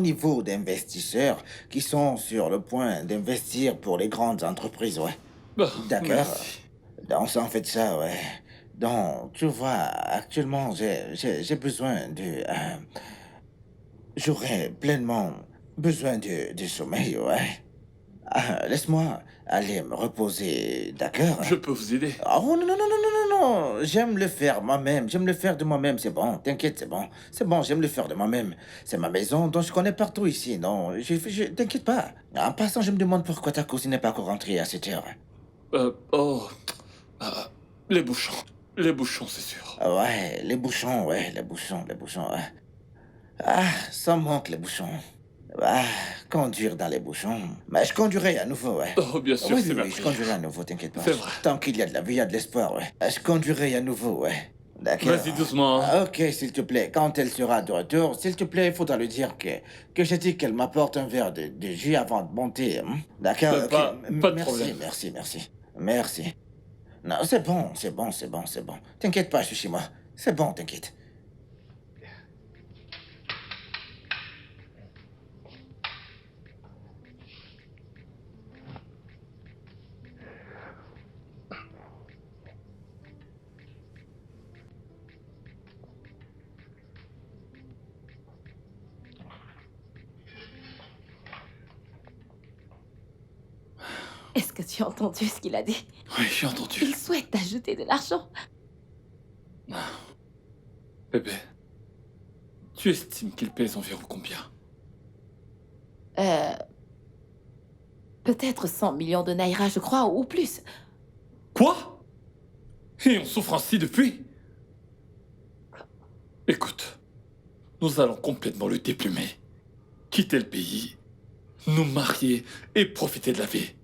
niveaux d'investisseurs qui sont sur le point d'investir pour les grandes entreprises, ouais. Bah, D'accord. merci. Donc, ça en fait ça, ouais. Donc, tu vois, actuellement, j'ai besoin j'aurais pleinement besoin de sommeil, ouais. Laisse-moi aller me reposer, d'accord? Je peux vous aider. Oh non. J'aime le faire moi-même. J'aime le faire de moi-même, c'est bon. T'inquiète, c'est bon. C'est bon, j'aime le faire de moi-même. C'est ma maison, donc je connais partout ici, non? T'inquiète pas. En passant, je me demande pourquoi ta cousine n'est pas encore rentrée à cette heure. Les bouchons. Les bouchons, c'est sûr. Ouais, les bouchons, ouais. Ah, ça manque les bouchons. Ah, conduire dans les bouchons. Mais je conduirai à nouveau, ouais. Oh, bien sûr, Oui, c'est ma je prière. conduirai à nouveau, t'inquiète pas. C'est vrai. Tant qu'il y a de la vie, il y a de l'espoir, ouais. Je conduirai à nouveau, ouais. D'accord. Vas-y doucement. Ok, s'il te plaît. Quand elle sera de retour, s'il te plaît, il faudra lui dire que j'ai dit qu'elle m'apporte un verre de jus avant de monter. D'accord. ok. Pas de Merci, problème. merci. Non, c'est bon. T'inquiète pas, je suis chez moi. C'est bon, t'inquiète. Est-ce que tu as entendu ce qu'il a dit? Oui, j'ai entendu. Il souhaite t'ajouter de l'argent. Bébé, tu estimes qu'il pèse environ combien? Peut-être 100 millions de naira, je crois, ou plus. Quoi? Et on souffre ainsi depuis? Écoute, nous allons complètement le déplumer. Quitter le pays, nous marier et profiter de la vie.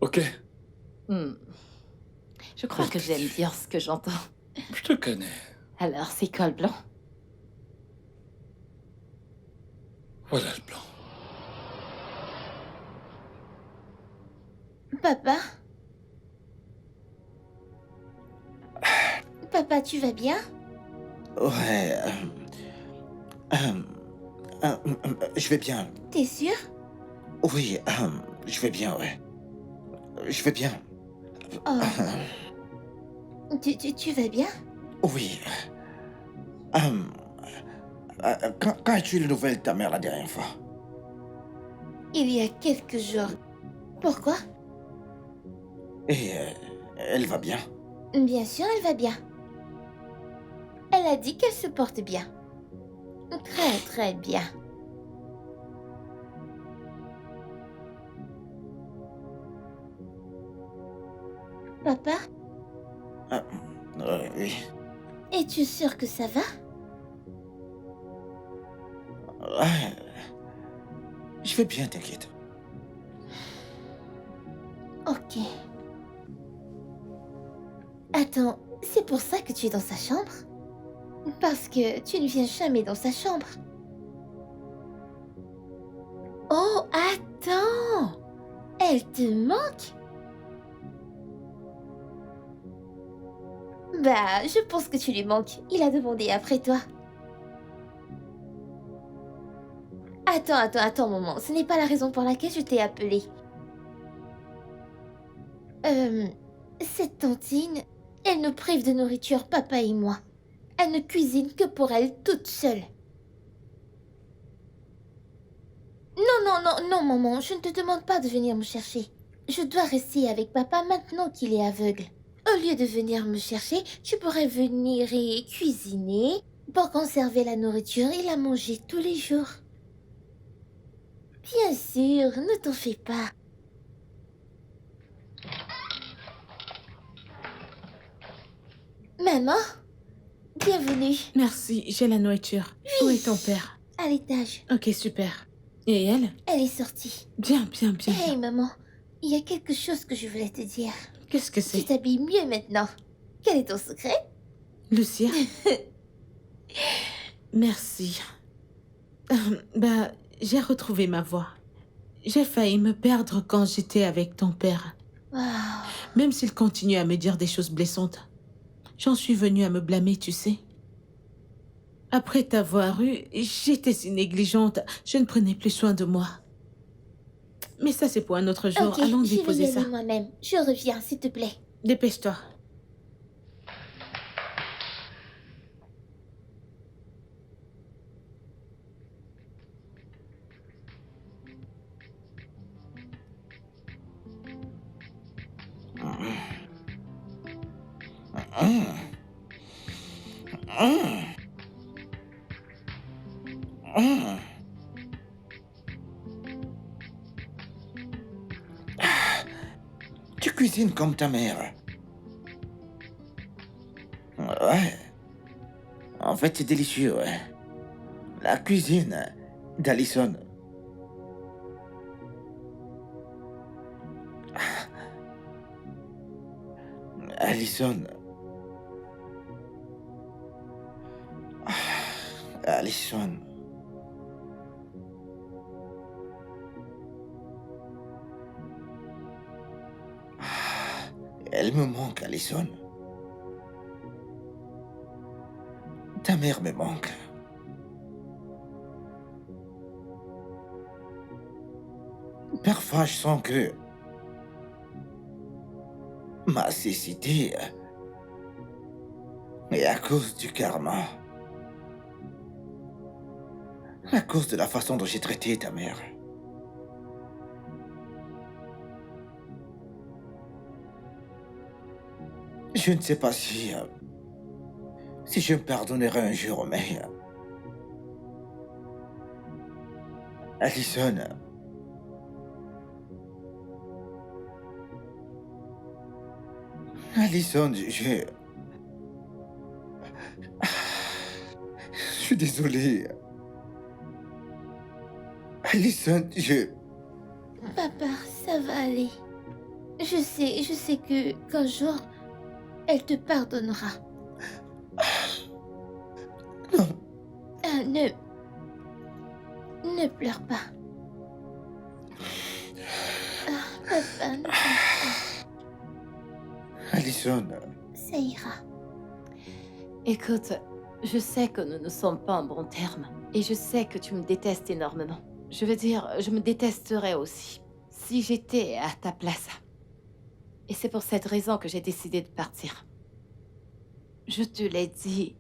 Ok? Je crois que j'aime bien ce que j'entends. Je te connais. Alors, c'est col blanc. Voilà le plan. Papa? Papa, tu vas bien? Ouais. Je vais bien. T'es sûr? Oui, je vais bien, ouais. Je vais bien. Oh, Tu vas bien? Oui. Quand as-tu eu les nouvelles de ta mère la dernière fois? Il y a quelques jours. Pourquoi? Et elle va bien? Bien sûr, elle va bien. Elle a dit qu'elle se porte bien. Très, très bien. Papa, Oui. es-tu sûr que ça va? Ouais. Je vais bien, t'inquiète. Ok. Attends, c'est pour ça que tu es dans sa chambre? Parce que tu ne viens jamais dans sa chambre. Oh, attends! Elle te manque? Bah, je pense que tu lui manques. Il a demandé après toi. Attends, maman. Ce n'est pas la raison pour laquelle je t'ai appelé. Cette tantine, elle nous prive de nourriture, papa et moi. Elle ne cuisine que pour elle toute seule. Non, maman, je ne te demande pas de venir me chercher. Je dois rester avec papa maintenant qu'il est aveugle. Au lieu de venir me chercher, tu pourrais venir et cuisiner pour conserver la nourriture et la manger tous les jours. Bien sûr, ne t'en fais pas. Maman, bienvenue Merci, j'ai la nourriture. Où est ton père? à l'étage. Ok, super. Et elle? Elle est sortie. Bien. Hey maman, il y a quelque chose que je voulais te dire. Qu'est-ce que Tu c'est? t'habilles mieux maintenant. Quel est ton secret? Lucia? Merci. J'ai retrouvé ma voix. J'ai failli me perdre quand j'étais avec ton père. Waouh. Même s'il continue à me dire des choses blessantes. J'en suis venue à me blâmer, tu sais. Après t'avoir eu, j'étais si négligente. Je ne prenais plus soin de moi. Mais ça, c'est pour un autre jour. Ok, Allons je vais déposer y aller ça. moi-même. Je reviens, s'il te plaît. Dépêche-toi. Tu cuisines comme ta mère. Ouais. En fait, c'est délicieux, ouais. La cuisine d'Alison. Alison. Alison. Elle me manque, Alison. Ta mère me manque. Parfois, je sens que ma cécité est à cause du karma. À cause de la façon dont j'ai traité ta mère. Je ne sais pas si je me pardonnerai un jour, mais Alison, je suis désolé. Alison, Papa, ça va aller. Je sais que qu'un jour, elle te pardonnera. Non. Ne pleure pas. Papa, ne pleure pas. Alison, Ça ira. Écoute, je sais que nous ne sommes pas en bons termes. Et je sais que tu me détestes énormément. Je veux dire, je me détesterais aussi. Si j'étais à ta place. Et c'est pour cette raison que j'ai décidé de partir. Je te l'ai dit.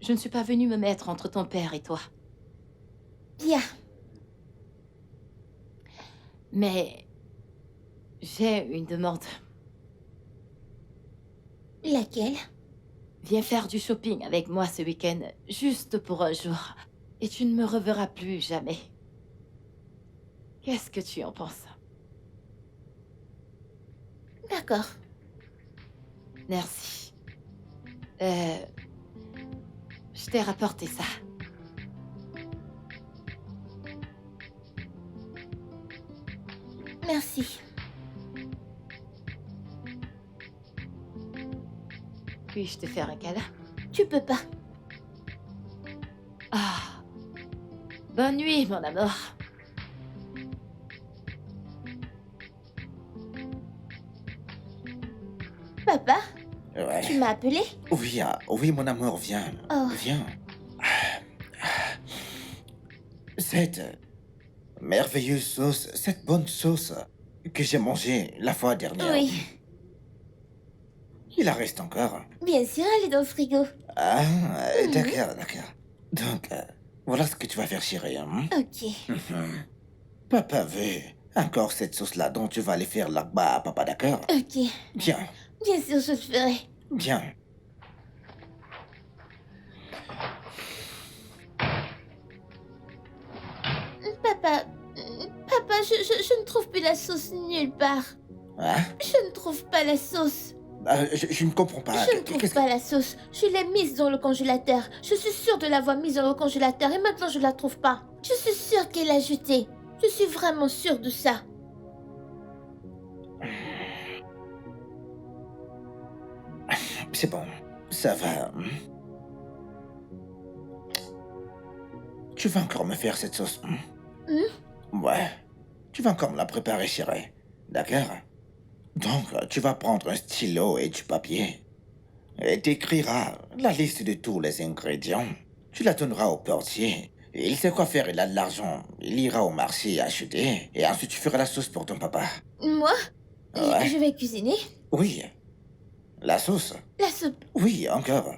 Je ne suis pas venue me mettre entre ton père et toi. Bien. Mais j'ai une demande. Laquelle? Viens faire du shopping avec moi ce week-end, juste pour un jour. Et tu ne me reverras plus jamais. Qu'est-ce que tu en penses? D'accord. Merci. Je t'ai rapporté ça. Merci. Puis-je te faire un câlin? Tu peux pas. Ah. Bonne nuit, mon amour. Papa, tu Ouais. m'as appelé? Oui, oui, mon amour, viens. Oh. Viens. Cette merveilleuse sauce, cette bonne sauce que j'ai mangée la fois dernière. Oui. Il en reste encore. Bien sûr, elle est dans le frigo. Ah, d'accord, d'accord. Donc, voilà ce que tu vas faire, chérie. Hein? Ok. Papa veut encore cette sauce-là dont tu vas aller faire là-bas, papa, d'accord? Ok. Bien, Bien sûr, je le ferai. bien. Papa, papa, je ne trouve plus la sauce nulle part. Hein? Je ne trouve pas la sauce. Je ne comprends pas. Je ne trouve Qu'est-ce pas la sauce. Je l'ai mise dans le congélateur. Je suis sûre de l'avoir mise dans le congélateur et maintenant je la trouve pas. Je suis sûre qu'elle l'a jetée. Je suis vraiment sûre de ça. C'est bon, ça va. Tu vas encore me faire cette sauce. Ouais, tu vas encore me la préparer, chérie. D'accord? Donc, tu vas prendre un stylo et du papier. Et t'écriras la liste de tous les ingrédients. Tu la donneras au portier. Il sait quoi faire, il a de l'argent. Il ira au marché acheter. Et ensuite, tu feras la sauce pour ton papa. Moi, Ouais. je vais cuisiner. Oui. La sauce? La soupe. Oui, encore.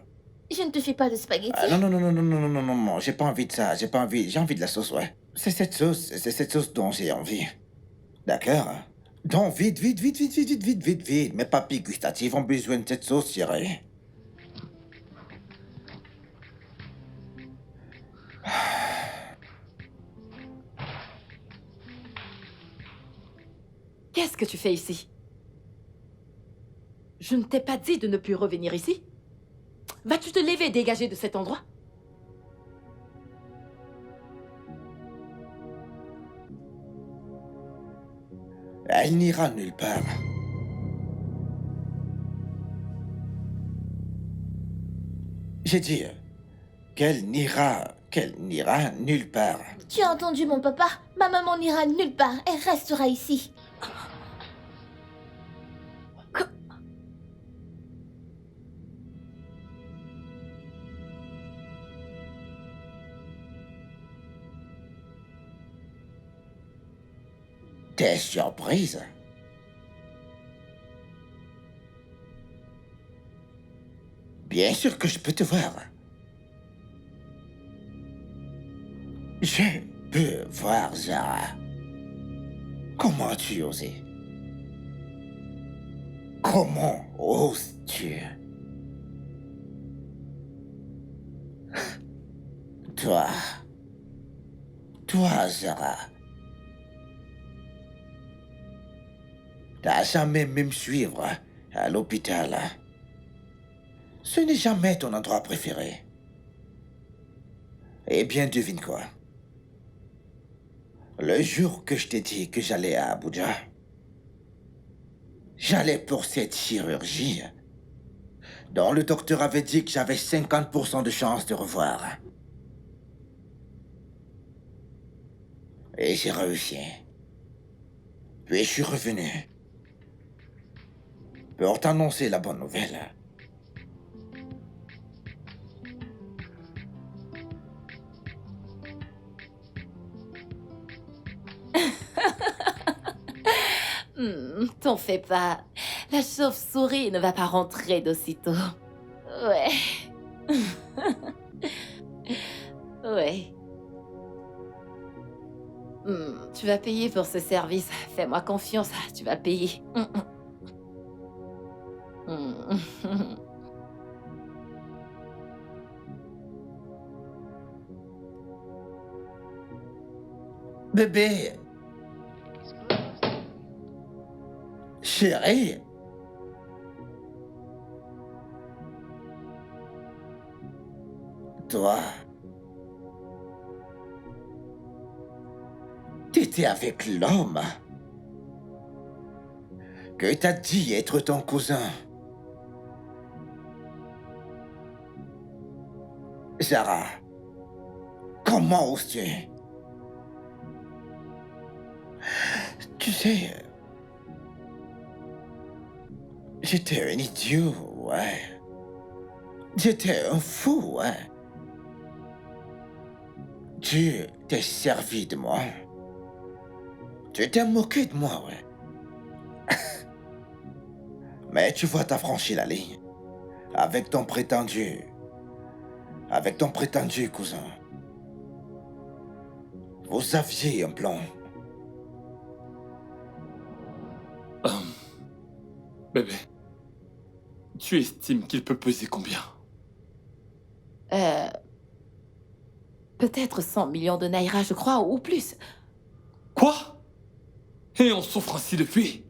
Je ne te fais pas de spaghetti. Non, non, non, non, non, non, non, non, non, non, j'ai pas envie de ça, j'ai envie de la sauce, ouais. C'est cette sauce dont j'ai envie. D'accord? Donc, vite, vite, vite, vite, vite, vite, vite, vite, vite. Mes papilles gustatives ont besoin de cette sauce, chérie. Qu'est-ce que tu fais ici? Je ne t'ai pas dit de ne plus revenir ici? Vas-tu te lever et dégager de cet endroit? Elle n'ira nulle part. J'ai dit qu'elle n'ira nulle part. Tu as entendu mon papa? Ma maman n'ira nulle part. Elle restera ici. T'es surprise? Bien sûr que je peux te voir. Je peux voir, Zara. Comment as-tu osé? Comment oses-tu? Toi, Zara. T'as jamais même suivre à l'hôpital. Ce n'est jamais ton endroit préféré. Eh bien, devine quoi? Le jour que je t'ai dit que j'allais à Abuja, j'allais pour cette chirurgie dont le docteur avait dit que j'avais 50% de chance de revoir. Et j'ai réussi. Puis je suis revenu pour t'annoncer la bonne nouvelle. T'en fais pas. La chauve-souris ne va pas rentrer d'aussitôt. Ouais. Ouais. Tu vas payer pour ce service. Fais-moi confiance, tu vas payer. Bébé, chérie. Toi, t'étais avec l'homme que t'as dit être ton cousin. Zara, comment oses-tu? Tu sais, j'étais un idiot, ouais. J'étais un fou, ouais. Tu t'es servi de moi. Tu t'es moqué de moi, ouais. Mais tu vois, t'as franchi la ligne. Avec ton prétendu cousin. Vous aviez un plan. Bébé, tu estimes qu'il peut peser combien? Peut-être 100 millions de naira, je crois, ou plus. Quoi? Et on souffre ainsi depuis?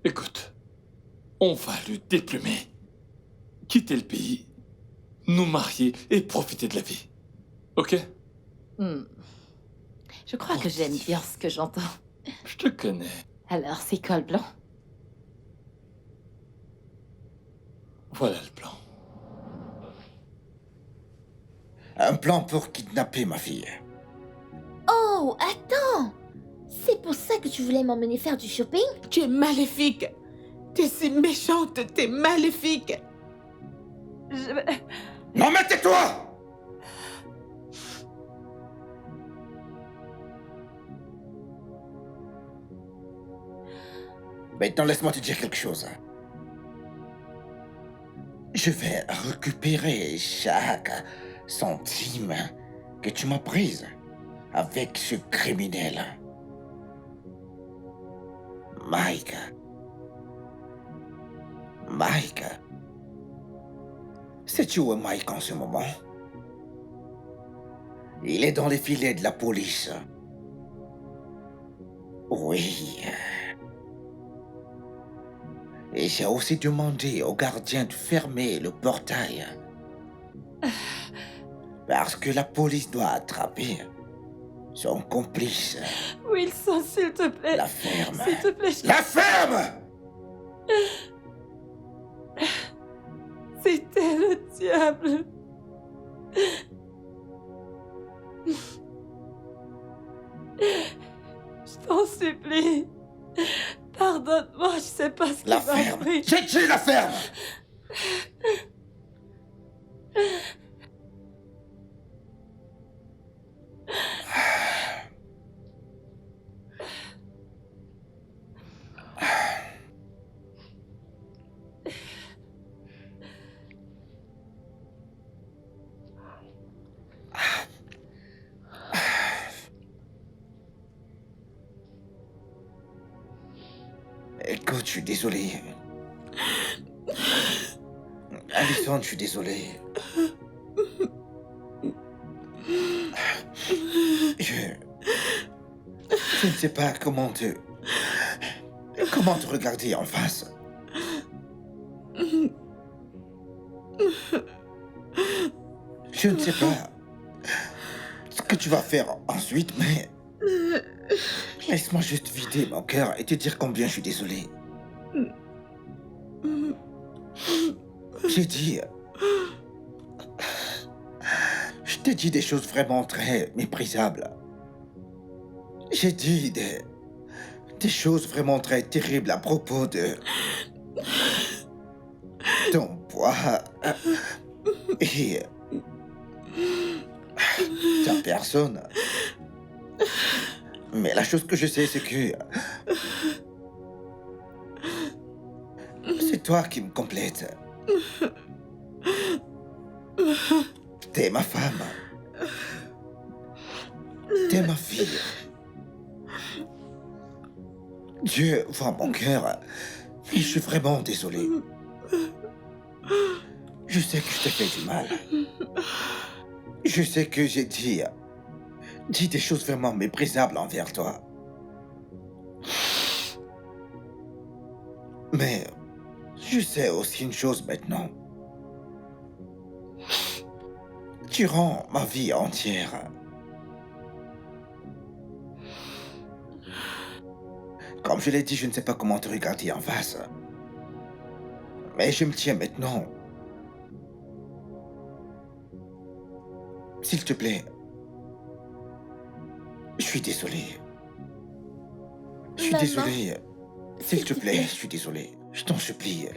Écoute, on va le déplumer, quitter le pays, nous marier et profiter de la vie. Ok? Je crois que j'aime bien ce que j'entends. Je te connais. Alors, c'est quoi le plan? Voilà le plan. Un plan pour kidnapper ma fille. Oh, attends! C'est pour ça que tu voulais m'emmener faire du shopping? Tu es maléfique. Tu es si méchante, tu es maléfique. Non, mais tais-toi! Maintenant, laisse-moi te dire quelque chose. Je vais récupérer chaque centime que tu m'as prise avec ce criminel. Mike. Sais-tu où est Mike en ce moment? Il est dans les filets de la police. Oui. Et j'ai aussi demandé au gardien de fermer le portail. Parce que la police doit attraper son complice. Wilson, s'il te plaît. La ferme. S'il te plaît, La ferme! c'était le diable. Je t'en supplie. Pardonne-moi, je sais pas ce qui La m'a ferme! pris. J'ai tué la ferme! Écoute, je suis désolé. Alison, je suis désolé. Je ne sais pas comment te regarder en face. Je ne sais pas ce que tu vas faire ensuite, mais laisse-moi juste vider mon cœur et te dire combien je suis désolé. J'ai dit... Je t'ai dit des choses vraiment très méprisables. J'ai dit des choses vraiment très terribles à propos de ton poids et ta personne. Mais la chose que je sais, c'est que c'est toi qui me complète. T'es ma femme. T'es ma fille. Dieu voit mon cœur. Et je suis vraiment désolé. Je sais que je t'ai fait du mal. Je sais que j'ai dit des choses vraiment méprisables envers toi. Mais je sais aussi une chose maintenant. Tu rends ma vie entière. Comme je l'ai dit, je ne sais pas comment te regarder en face. Mais je me tiens maintenant. S'il te plaît. Je suis désolé. Je suis Maman. désolé. S'il te plaît, je suis désolé. Je t'en supplie.